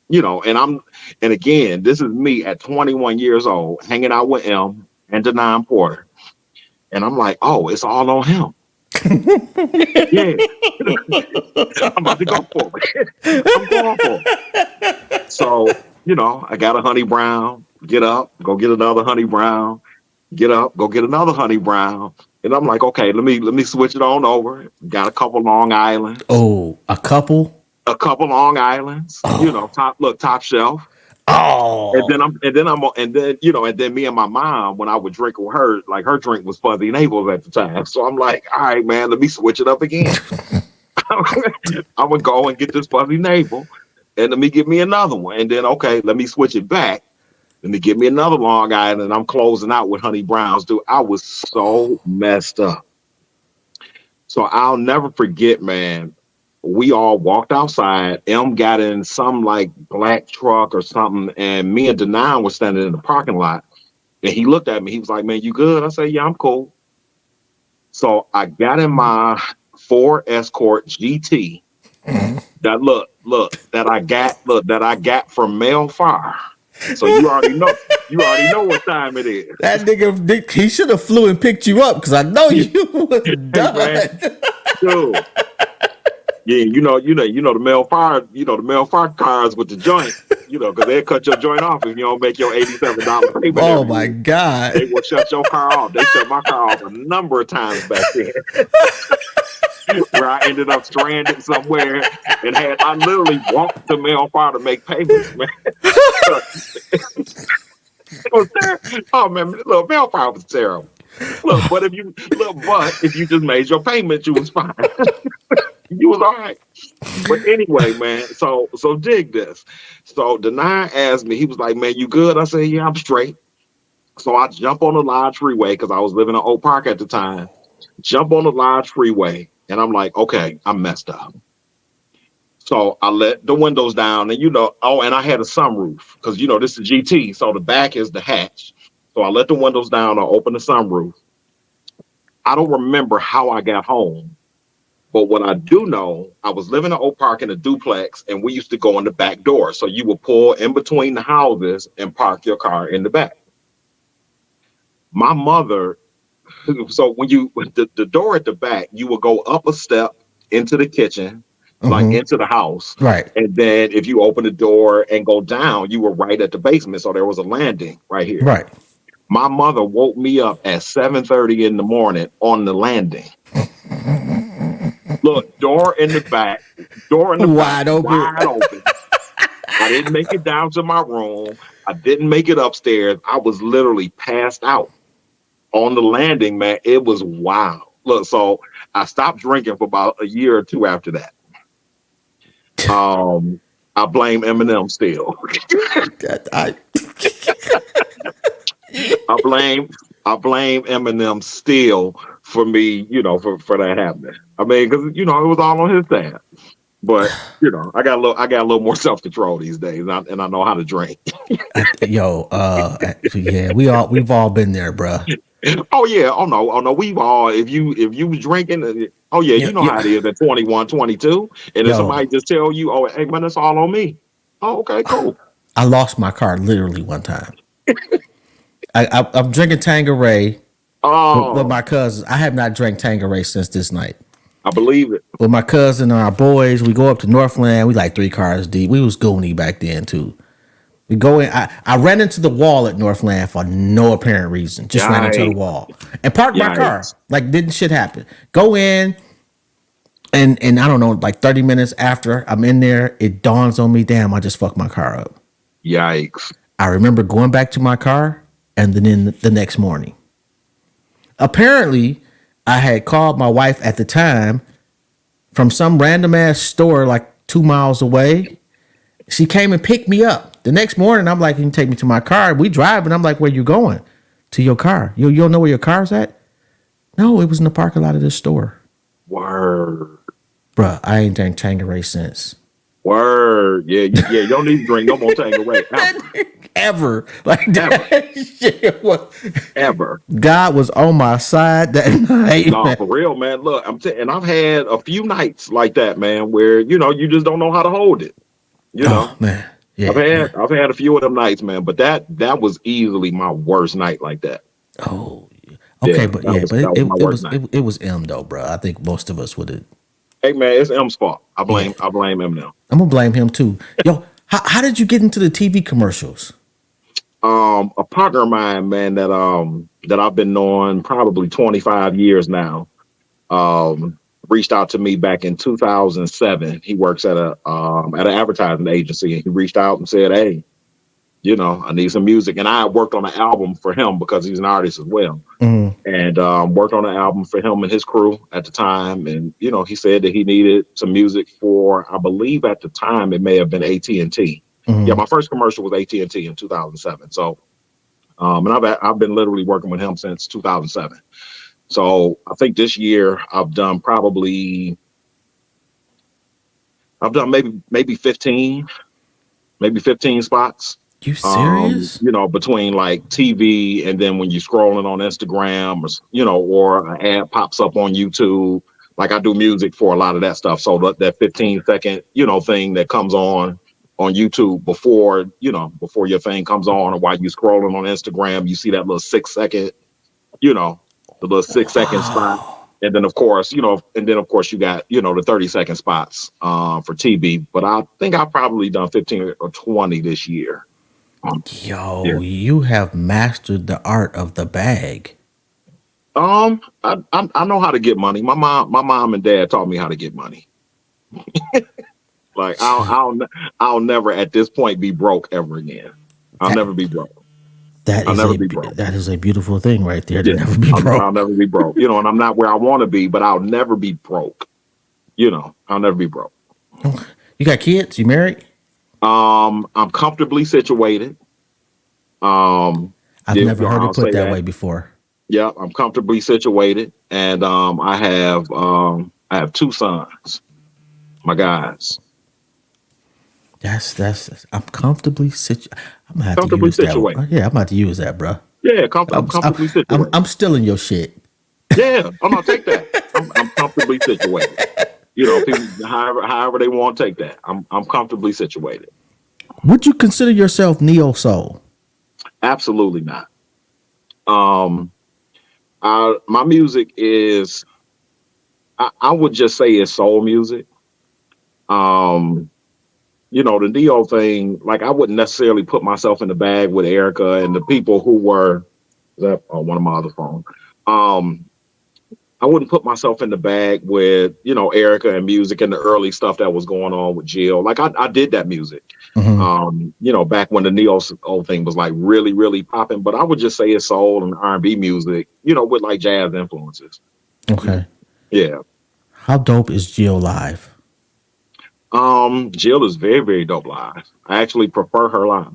and again, this is me at 21 years old, hanging out with M and Denine Porter. And I'm like, oh, it's all on him. Yeah. I'm about to go for it. I'm going for it. So, I got a Honey Brown, get up, go get another Honey Brown, get up, go get another Honey Brown. And I'm like, okay, let me switch it on over. Got a couple Long Islands.
Oh, a couple?
A couple Long Islands. Oh. Top shelf.
Oh.
And then me and my mom, when I would drink with her, like her drink was Fuzzy Naples at the time. So I'm like, all right, man, let me switch it up again. I'm gonna go and get this Fuzzy Naple and let me get me another one. And then, okay, let me switch it back. Let me get me another Long Island. And I'm closing out with Honey Browns. Dude, I was so messed up. So I'll never forget, man. We all walked outside. M got in some like black truck or something. And me and Denine were standing in the parking lot. And he looked at me. He was like, "Man, you good?" I said, "Yeah, I'm cool." So I got in my Ford Escort GT that I got from Mail Fire. So you already know what time it is.
That nigga, he should have flew and picked you up because I know you was done.
Man, dude. Yeah, the Mail Fire cars with the joint, because they'll cut your joint off if you don't make your $87 payment.
Oh my God.
They will shut your car off. They shut my car off a number of times back then. Where I ended up stranded somewhere and I literally walked to Mail Fire to make payments, man. It was terrible. Oh man, look, Mail Fire was terrible. But if you just made your payment, you was fine. You was all right. But anyway, man, so dig this. So Denine asked me, he was like, "Man, you good?" I said, "Yeah, I'm straight." So I jump on the Lodge Freeway because I was living in Oak Park at the time. Jump on the Lodge Freeway, and I'm like, okay, I'm messed up. So I let the windows down, and and I had a sunroof because this is GT, so the back is the hatch. So I let the windows down. I opened the sunroof. I don't remember how I got home, but what I do know, I was living in Oak Park in a duplex, and we used to go in the back door. So you would pull in between the houses and park your car in the back. My mother, so when the door at the back, you would go up a step into the kitchen, like into the house.
Right.
And then if you open the door and go down, you were right at the basement. So there was a landing right here.
Right.
My mother woke me up at 7:30 in the morning on the landing. Look, door in the back,
Wide open.
wide open. I didn't make it down to my room. I didn't make it upstairs. I was literally passed out on the landing, man. It was wild. Look, so I stopped drinking for about a year or two after that. I blame Eminem still. I blame Eminem still for me, for that happening. I mean, because it was all on his side. But I got a little more self control these days, and I know how to drink.
Yeah, we've all been there, bruh.
Oh yeah, oh no, we've all. If you was drinking, oh yeah, you know how it is at 21, 22, and if somebody just tell you, oh hey man, that's all on me. Oh okay, cool.
I lost my car literally one time. I'm drinking Tanqueray with my cousins. I have not drank Tanqueray since this night.
I believe it.
With my cousin and our boys, we go up to Northland. We like 3 cars deep. We was Goonie back then too. We go in. I ran into the wall at Northland for no apparent reason. Just ran into the wall and parked my car. Like didn't shit happen. Go in, and I don't know, like 30 minutes after I'm in there, it dawns on me, damn, I just fucked my car up.
Yikes.
I remember going back to my car, and then in the next morning, apparently, I had called my wife at the time from some random ass store like 2 miles away. She came and picked me up. The next morning, I'm like, "Can you take me to my car?" We drive, and I'm like, "Where you going?" "To your car." You don't know where your car's at?" "No, it was in the parking lot of this store."
Word.
Bruh, I ain't drank Tanqueray since.
Word. Yeah, you don't need to drink no more Tanqueray.
Ever. Like that shit was,
ever.
God was on my side that night.
No, man. For real, man. Look, and I've had a few nights like that, man, where you just don't know how to hold it.
Oh, man. Yeah,
I've had a few of them nights, man, but that was easily my worst night like that.
Oh, okay,
yeah,
but it was M though, bro. I think most of us would have.
Hey man, it's M's fault. I blame Eminem.
I'm gonna blame him too. Yo, how did you get into the TV commercials?
A partner of mine, man, that I've been knowing probably 25 years now, reached out to me back in 2007. He works at an advertising agency, and he reached out and said, "Hey, I need some music." And I worked on an album for him because he's an artist as well, and worked on an album for him and his crew at the time. And he said that he needed some music for, I believe at the time it may have been AT&T. Yeah, my first commercial was AT&T in 2007. So, and I've been literally working with him since 2007. So I think this year I've done maybe 15 spots.
You serious?
Between like TV and then when you're scrolling on Instagram or an ad pops up on YouTube. Like I do music for a lot of that stuff. So that 15-second, thing that comes on YouTube before your thing comes on, or while you're scrolling on Instagram, you see that little 6-second, the little 6-second spot. And then of course, you got, the 30-second spots for TV. But I think I've probably done 15 or 20 this year.
You have mastered the art of the bag.
I know how to get money. My mom and dad taught me how to get money. Like I'll never at this point be broke ever again. I'll never be broke.
That is a beautiful thing right there. To never be broke.
I'll never be broke. And I'm not where I want to be, but I'll never be broke. I'll never be broke.
You got kids? You married?
I'm comfortably situated.
I've never heard it put that way before.
Yeah, I'm comfortably situated, and I have 2 sons, my guys.
I'm comfortably I'm gonna have to
Comfortably
use that one.
situated.
Yeah, I'm about to use that, bro.
Yeah, I'm comfortably situated.
I'm still in your shit.
Yeah, I'm gonna take that. I'm comfortably situated. People however they want to take that. I'm comfortably situated.
Would you consider yourself neo soul?
Absolutely not. Um, my music is I would just say it's soul music. Um, the neo thing, like I wouldn't necessarily put myself in the bag with Erica and the people who were is that on one of my other phones. Um, I wouldn't put myself in the bag with, Erica and music and the early stuff that was going on with Jill. Like I did that music.
Hmm.
Back when the neo soul thing was like really, really popping. But I would just say it's soul and R&B music, with like jazz influences.
Okay.
Yeah.
How dope is Jill live?
Jill is very, very dope live. I actually prefer her live.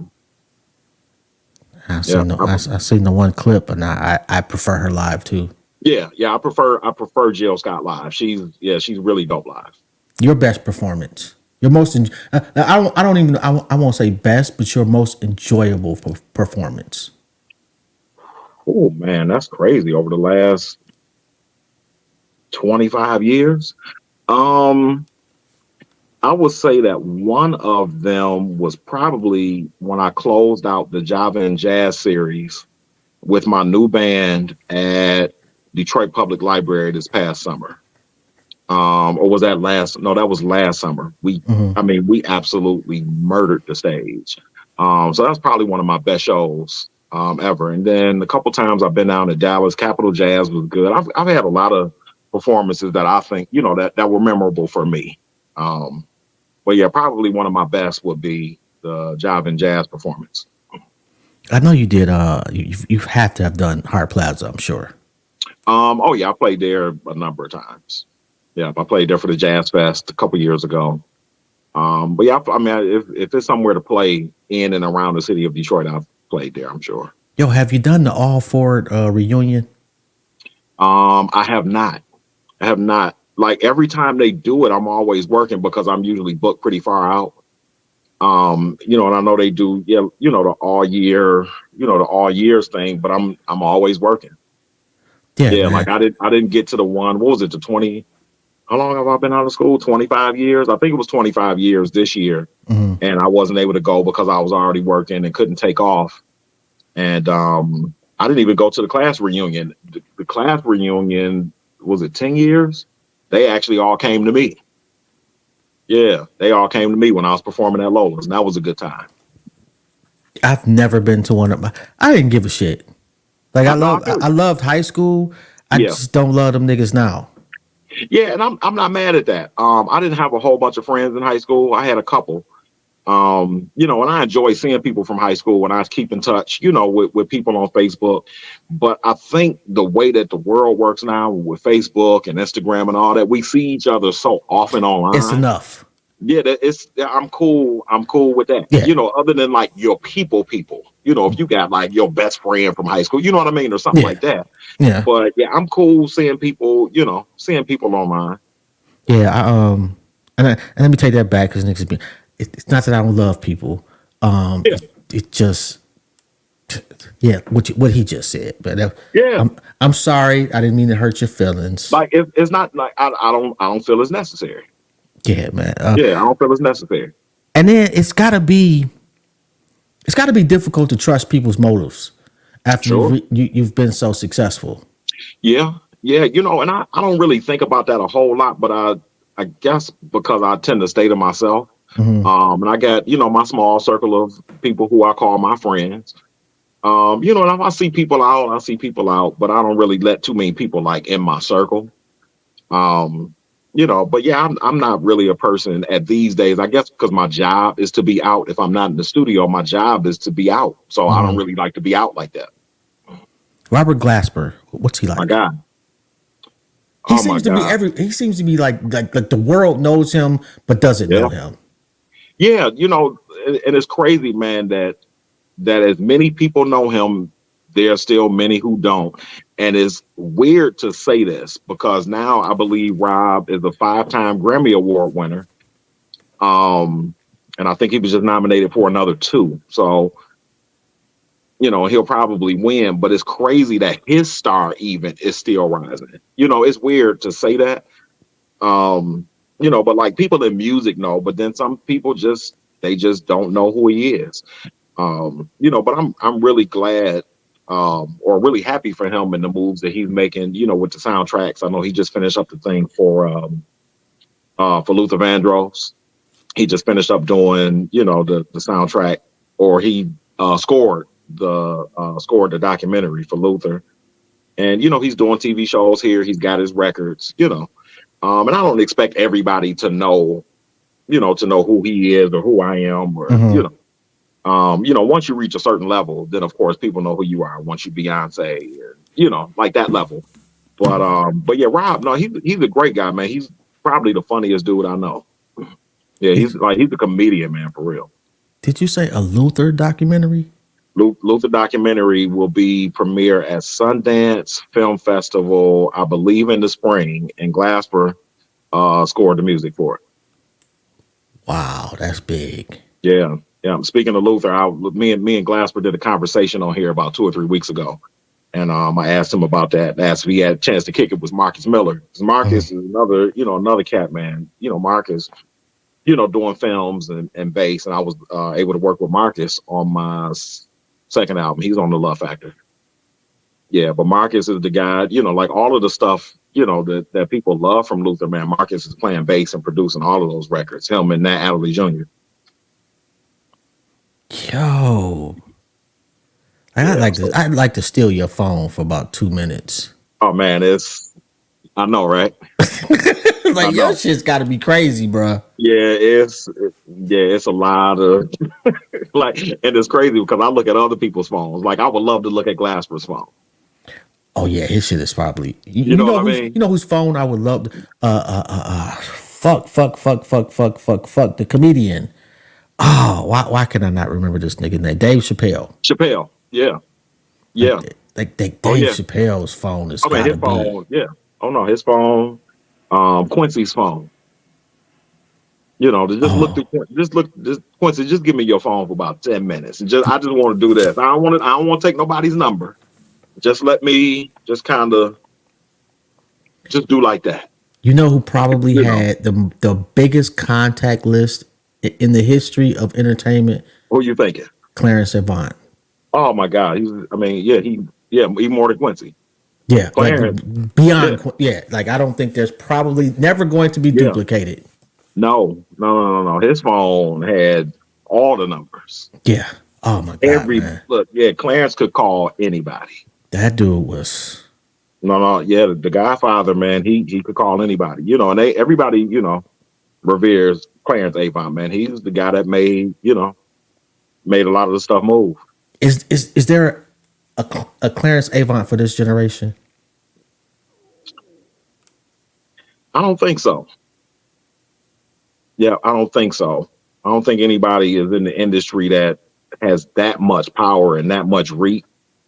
Yeah.
I've seen the one clip, and I prefer her live too.
Yeah. I prefer Jill Scott live. She's really dope live.
Your best performance, your most. I don't even. I won't say best, but your most enjoyable performance.
Oh man, that's crazy. Over the last 25 years. Um, I would say that one of them was probably when I closed out the Java and Jazz series with my new band at Detroit Public Library this past summer. Or was that last? No, that was last summer.
Hmm.
We absolutely murdered the stage. So that's probably one of my best shows ever. And then a couple times I've been down to Dallas. Capitol Jazz was good. I've had a lot of performances that I think that were memorable for me. But yeah, probably one of my best would be the Jive and Jazz performance.
I know you did. You've had to have done Hard Plaza, I'm sure.
Oh yeah, I played there a number of times. Yeah, I played there for the Jazz Fest a couple years ago. But yeah, I mean, if it's somewhere to play in and around the city of Detroit, I've played there. I'm sure.
Yo, have you done the All Ford reunion?
I have not. I have not. Like every time they do it, I'm always working because I'm usually booked pretty far out. And I know they do, yeah, the all years thing, but I'm always working.
Yeah,
Yeah, like
man.
I didn't get to the one. What was it? The 20? How long have I been out of school? 25 years. I think it was 25 years this year,
Hmm.
and I wasn't able to go because I was already working and couldn't take off. And I didn't even go to the class reunion. The class reunion was it 10 years? They actually all came to me. Yeah, they all came to me when I was performing at Lola's, and that was a good time.
I've never been to one of my. I didn't give a shit. Like
No, I feel
I
you.
loved high school. I
Yeah,
just don't love them niggas now.
yeah, and I'm not mad at that. I didn't have a whole bunch of friends in high school. I had a couple. And I enjoy seeing people from high school when I keep in touch, with people on Facebook. But I think the way that the world works now with Facebook and Instagram and all that, we see each other so often
It's
online.
enough.
Yeah, I'm cool. I'm cool with that.
Yeah,
Other than like your people. If you got like your best friend from high school, you know what I mean, or something
yeah,
like that.
yeah,
But yeah, I'm cool seeing people online.
yeah. And let me take that back because niggas be. It's not that I don't love people.
Yeah,
It just yeah. What he just said, but
yeah.
I'm sorry. I didn't mean to hurt your feelings.
Like it's not like I don't feel it's necessary.
Yeah, man.
Yeah, I don't feel it's necessary.
And then it's got to be difficult to trust people's motives after
Sure.
you've been so successful.
Yeah, yeah. And I don't really think about that a whole lot, but I guess because I tend to stay to myself.
Hmm.
And I got, my small circle of people who I call my friends. And if I see people out, I see people out, but I don't really let too many people like in my circle. Um, but yeah, I'm not really a person at these days, I guess because my job is to be out. If I'm not in the studio, my job is to be out. So I don't
Hmm.
really like to be out like that.
Robert Glasper, what's he
My
like?
God.
He
Oh my
seems to be
God.
He seems to be like the world knows him but doesn't know
Yeah.
him.
Yeah. And it's crazy, man, that as many people know him, there are still many who don't. And it's weird to say this because now I believe Rob is a 5-time Grammy Award winner. Um, and I think he was just nominated for another 2. So, he'll probably win. But it's crazy that his star even is still rising. It's weird to say that. But like people in music know, but then some people they just don't know who he is. But I'm really glad or really happy for him and the moves that he's making, with the soundtracks. I know he just finished up the thing for Luther Vandross. He just finished up doing, the soundtrack, or he scored the documentary for Luther. And he's doing TV shows here. He's got his records, and I don't expect everybody to know who he is or who I am, or once you reach a certain level, then of course people know who you are. Once you Beyonce, or, like that level. But yeah, Rob, no, he's a great guy, man. He's probably the funniest dude I know. Yeah, he's a comedian, man, for real.
Did you say a Luther documentary?
Luther documentary will be premiere at Sundance Film Festival, I believe, in the spring, and Glasper scored the music for it.
Wow, that's big.
Yeah. Speaking of Luther, me and Glasper did a conversation on here about 2 or 3 weeks ago, and I asked him about that. Asked if he had a chance to kick it with Marcus Miller. Marcus is another cat, man. Marcus, doing films and bass, and I was able to work with Marcus on my second album. He's on the Love Factor. Yeah, but Marcus is the guy, like all of the stuff, that people love from Luther, man. Marcus is playing bass and producing all of those records. Him and Nat Adderley Jr.
Yo, I'd like to steal your phone for about 2 minutes.
Oh man, I know, right?
Like your shit's got to be crazy, bro.
Yeah, it's a lot of like, and it's crazy because I look at other people's phones. Like I would love to look at Glasper's phone.
Oh yeah, his shit is probably
you know what I mean?
You know whose phone I would love to, fuck the comedian. Oh, why can I not remember this nigga name? Dave Chappelle.
Chappelle, yeah.
Like Dave Chappelle's phone is
his phone, yeah. Oh no, his phone, Quincy's phone. Just Quincy, just give me your phone for about 10 minutes. And I just want to do this. I don't want to take nobody's number. Just let me just kind of just do like that.
You know who probably had the biggest contact list in the history of entertainment?
Who you thinking?
Clarence Avant.
Oh my God. He more than Quincy.
Yeah.
Clarence.
Like beyond. Yeah. Like I don't think there's probably never going to be duplicated.
No. His phone had all the numbers.
Yeah. Oh my God.
Look, Clarence could call anybody.
That dude was.
The Godfather, man, he could call anybody, and everybody, reveres Clarence Avant, man. He's the guy that made a lot of the stuff move.
Is there a Clarence Avant for this generation?
I don't think so. Yeah, I don't think so. I don't think anybody is in the industry that has that much power and that much reach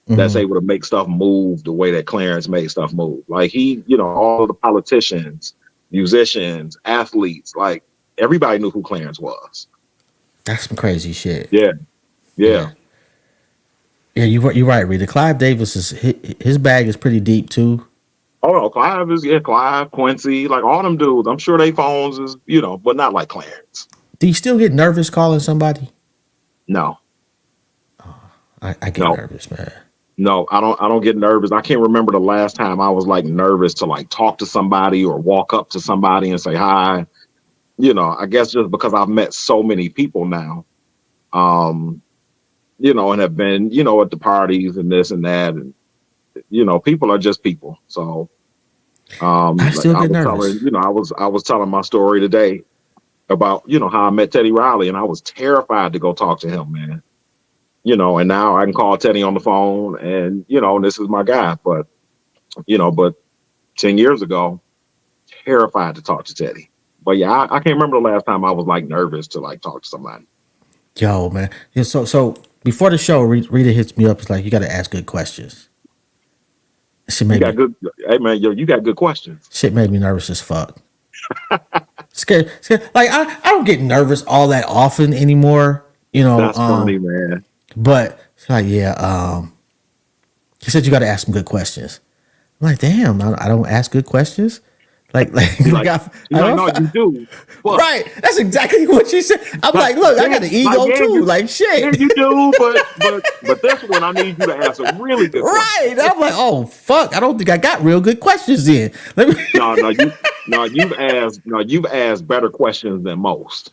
that's able to make stuff move the way that Clarence made stuff move. Like he, all of the politicians, musicians, athletes, like everybody knew who Clarence was.
That's some crazy shit.
Yeah.
Yeah, you're right, Rita. Clive Davis his bag is pretty deep too.
Oh no, Clive, Quincy, like all them dudes. I'm sure they phones is, but not like Clarence.
Do you still get nervous calling somebody?
No.
Oh, I get nervous, man.
No, I don't get nervous. I can't remember the last time I was like nervous to like talk to somebody or walk up to somebody and say hi. I guess just because I've met so many people now, and have been, at the parties and this and that, and people are just people. So,
I still get nervous.
I was telling my story today about how I met Teddy Riley, and I was terrified to go talk to him, man. And now I can call Teddy on the phone, and this is my guy. But 10 years ago, terrified to talk to Teddy. But yeah, I can't remember the last time I was like nervous to like talk to somebody.
Yo, man. Yeah, so before the show, Rita hits me up. It's like, you got to ask good questions.
Hey man, you got good questions.
Shit made me nervous as fuck. Scared. Like I don't get nervous all that often anymore.
That's funny, man.
But it's like, yeah, he said you got to ask some good questions. I'm like, damn, I don't ask good questions. Like,
No, you do. But,
right. That's exactly what she said. I'm like, look, I got an ego too. Like, shit.
Yeah, you do, but this one I need you to ask a really good question.
Right. I'm like, oh fuck, I don't think I got real good questions in.
You've asked better questions than most.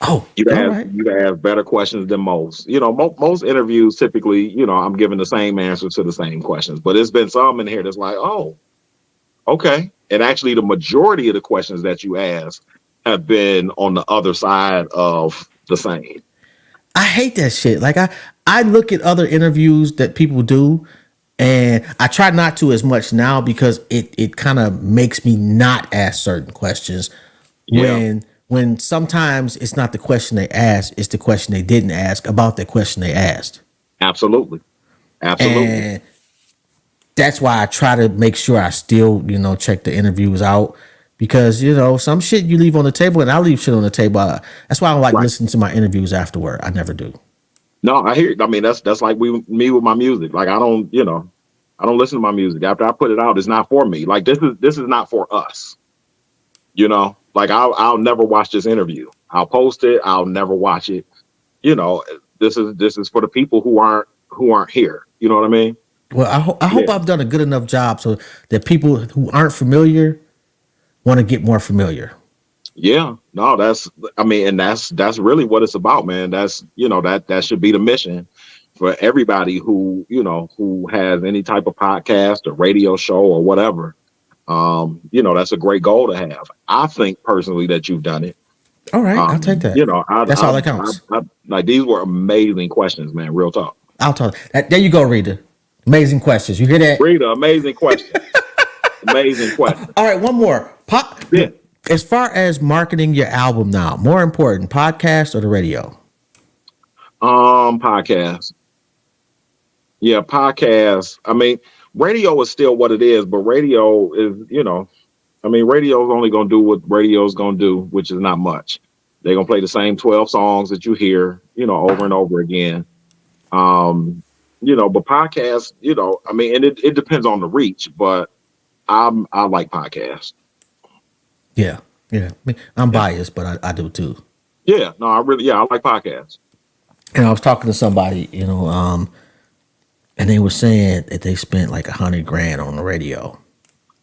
Oh,
you've asked better questions than most. Most interviews typically, I'm giving the same answer to the same questions, but there's been some in here that's like, oh, okay. And actually, the majority of the questions that you ask have been on the other side of the same.
I hate that shit. Like I look at other interviews that people do, and I try not to as much now because it kind of makes me not ask certain questions.
Yeah.
When sometimes it's not the question they asked, it's the question they didn't ask about the question they asked.
Absolutely.
And that's why I try to make sure I still, check the interviews out because, some shit you leave on the table, and I leave shit on the table. That's why I don't like listening to my interviews afterward. I never do.
No, I hear. I mean, that's like me with my music. Like I don't listen to my music after I put it out. It's not for me. Like this is not for us. Like I'll never watch this interview. I'll post it. I'll never watch it. This is for the people who aren't here. You know what I mean?
Well, I hope I've done a good enough job so that people who aren't familiar want to get more familiar.
Yeah, no, that's really what it's about, man. That's, that should be the mission for everybody who has any type of podcast or radio show or whatever. That's a great goal to have. I think personally that you've done it.
All right, I'll take that. That's all that counts.
Like these were amazing questions, man. Real talk.
I'll talk. There you go, Rita. Amazing questions. You hear that?
Rita, amazing question. Amazing question.
All right, one more.
Yeah.
As far as marketing your album now, more important, podcast or the radio?
Podcast. Yeah, podcast. I mean, radio is still what it is, but radio is, radio is only going to do what radio is going to do, which is not much. They're going to play the same 12 songs that you hear, over and over again. But podcasts, and it depends on the reach, but I like podcasts.
Yeah. I'm biased, but I do too.
Yeah, no, I like podcasts.
And I was talking to somebody, and they were saying that they spent like $100,000 on the radio.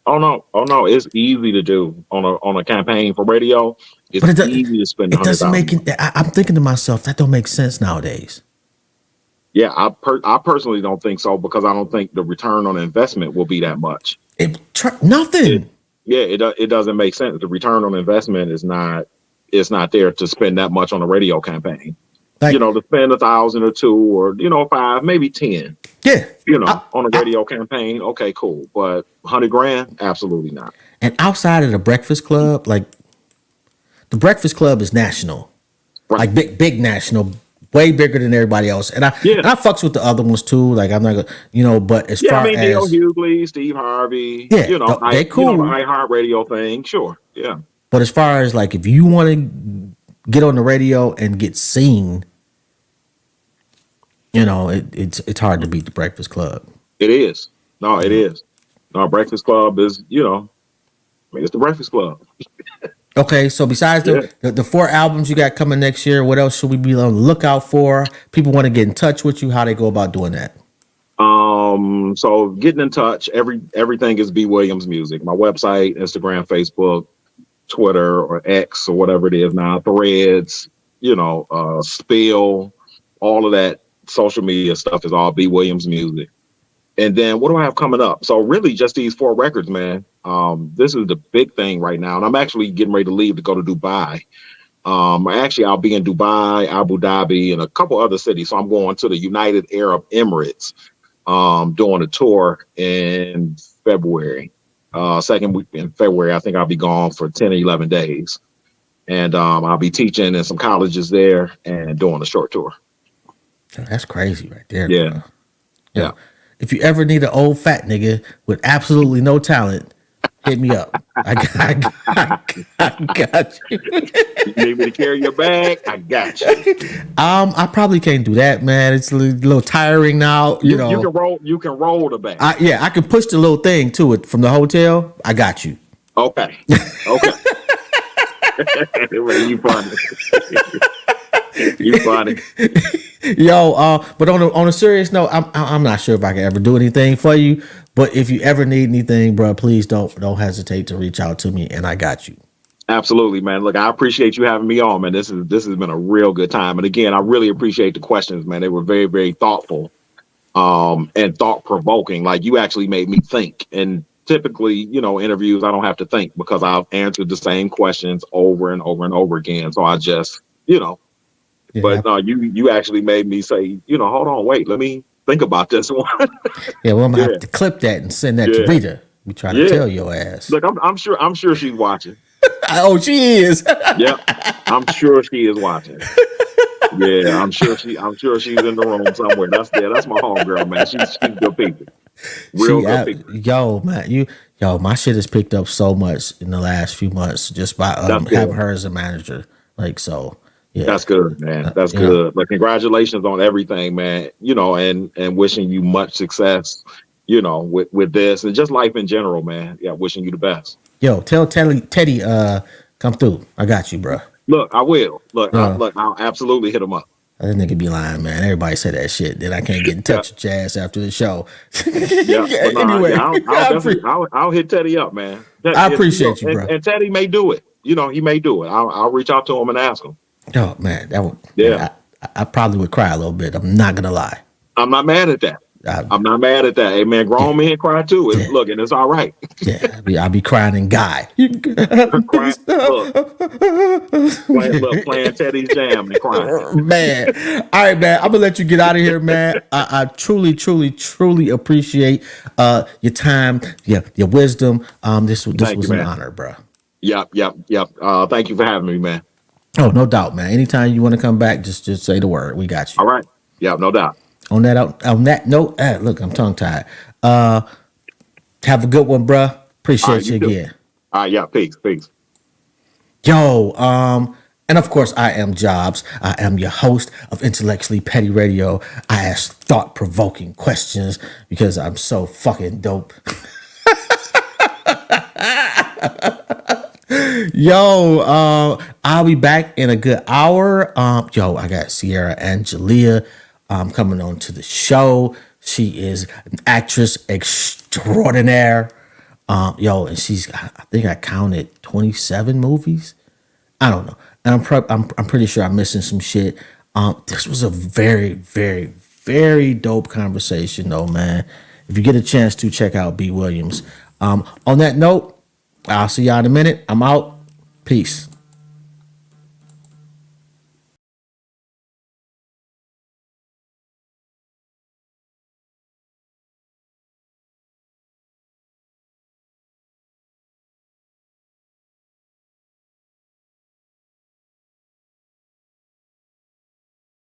Oh no, it's easy to do on a campaign for radio. It's easy to spend.
It doesn't make it. I'm thinking to myself that don't make sense nowadays.
Yeah, I personally don't think so because I don't think the return on investment will be that much.
Nothing.
It doesn't make sense. The return on investment is not there to spend that much on a radio campaign. Like, to spend $1,000 or $2,000 or 5, maybe 10.
Yeah.
On a radio campaign, okay, cool. But $100,000, absolutely not.
And outside of the Breakfast Club, like the Breakfast Club is national, like big national. Way bigger than everybody else, and I fucks with the other ones too. Like I'm not gonna, but as far as
Neil Hughley, Steve Harvey,
they cool.
The iHeartRadio thing, sure, yeah.
But as far as like if you want to get on the radio and get seen, it's hard to beat the Breakfast Club.
It is. No, it is. No, Breakfast Club is it's the Breakfast Club.
Okay, so besides the 4 albums you got coming next year, what else should we be on the lookout for? People want to get in touch with you. How they go about doing that?
So getting in touch, everything is B Williams Music. My website, Instagram, Facebook, Twitter, or X, or whatever it is now, Threads, Spill, all of that social media stuff is all B Williams Music. And then what do I have coming up? So really just these 4 records, man. This is the big thing right now. And I'm actually getting ready to leave to go to Dubai. I'll be in Dubai, Abu Dhabi, and a couple other cities. So I'm going to the United Arab Emirates, doing a tour in February. Second week in February, I think I'll be gone for 10 or 11 days. And I'll be teaching in some colleges there and doing a short tour.
That's crazy right there.
Yeah.
Bro. Yeah. If you ever need an old fat nigga with absolutely no talent, hit me up. I got you.
You need me to carry your bag? I got you.
I probably can't do that, man. It's a little tiring now. You know,
you can roll. You can roll the bag.
I can push the little thing to it from the hotel. I got you.
Okay. Okay. You funny. You funny.
Yo, but on a serious note, I'm not sure if I can ever do anything for you. But if you ever need anything, bro, please don't hesitate to reach out to me, and I got you.
Absolutely, man. Look, I appreciate you having me on, man. This has been a real good time. And again, I really appreciate the questions, man. They were very, very thoughtful, and thought provoking. Like, you actually made me think. And typically, interviews, I don't have to think because I've answered the same questions over and over and over again. So I just,
Yeah.
But you actually made me say, hold on, wait, let me think about this one.
Yeah, well, I'm gonna have to clip that and send that to Rita. We try to tell your ass.
Look, I'm sure she's watching.
Oh, she is.
Yeah, I'm sure she is watching. Yeah, I'm sure she's in the room somewhere. That's my homegirl, man. She's good people. Real good people.
Yo, man, my shit has picked up so much in the last few months just by having her as a manager. Like, so. Yeah.
That's good, man. That's good. But congratulations on everything, man. And wishing you much success, with this and just life in general, man. Yeah, wishing you the best.
Yo, tell Teddy, come through. I got you, bro.
Look, I will. I'll absolutely hit him up.
That nigga be lying, man. Everybody say that shit. Then I can't get in touch with your ass after the show. Anyway,
I'll hit Teddy up, man.
I appreciate you, bro.
And Teddy may do it. He may do it. I'll reach out to him and ask him.
Oh man, that would. Yeah, man, I probably would cry a little bit. I'm not gonna lie.
I'm not mad at that. I'm not mad at that. Hey man, grown men cry too. Look, and it's all right.
Yeah, I'll be crying in Guy.
Playing Teddy's Jam and crying.
Man, all right, man. I'm gonna let you get out of here, man. I truly, truly, truly appreciate your time, your wisdom. This was an honor, bro.
Yep. Thank you for having me, man.
Oh, no doubt, man. Anytime you want to come back, just say the word. We got you.
All right. Yeah, no doubt.
On that note, look, I'm tongue tied. Have a good one, bruh. Appreciate you again.
All right, yeah, peace.
Yo, and of course, I am Jobs. I am your host of Intellectually Petty Radio. I ask thought-provoking questions because I'm so fucking dope. Yo, I'll be back in a good hour. I got Sierra Angelia coming on to the show. She is an actress extraordinaire. And she's, I think I counted 27 movies. I don't know. And I'm pretty sure I'm missing some shit. This was a very, very, very dope conversation though, man. If you get a chance to check out B. Williams. On that note, I'll see y'all in a minute. I'm out. Peace.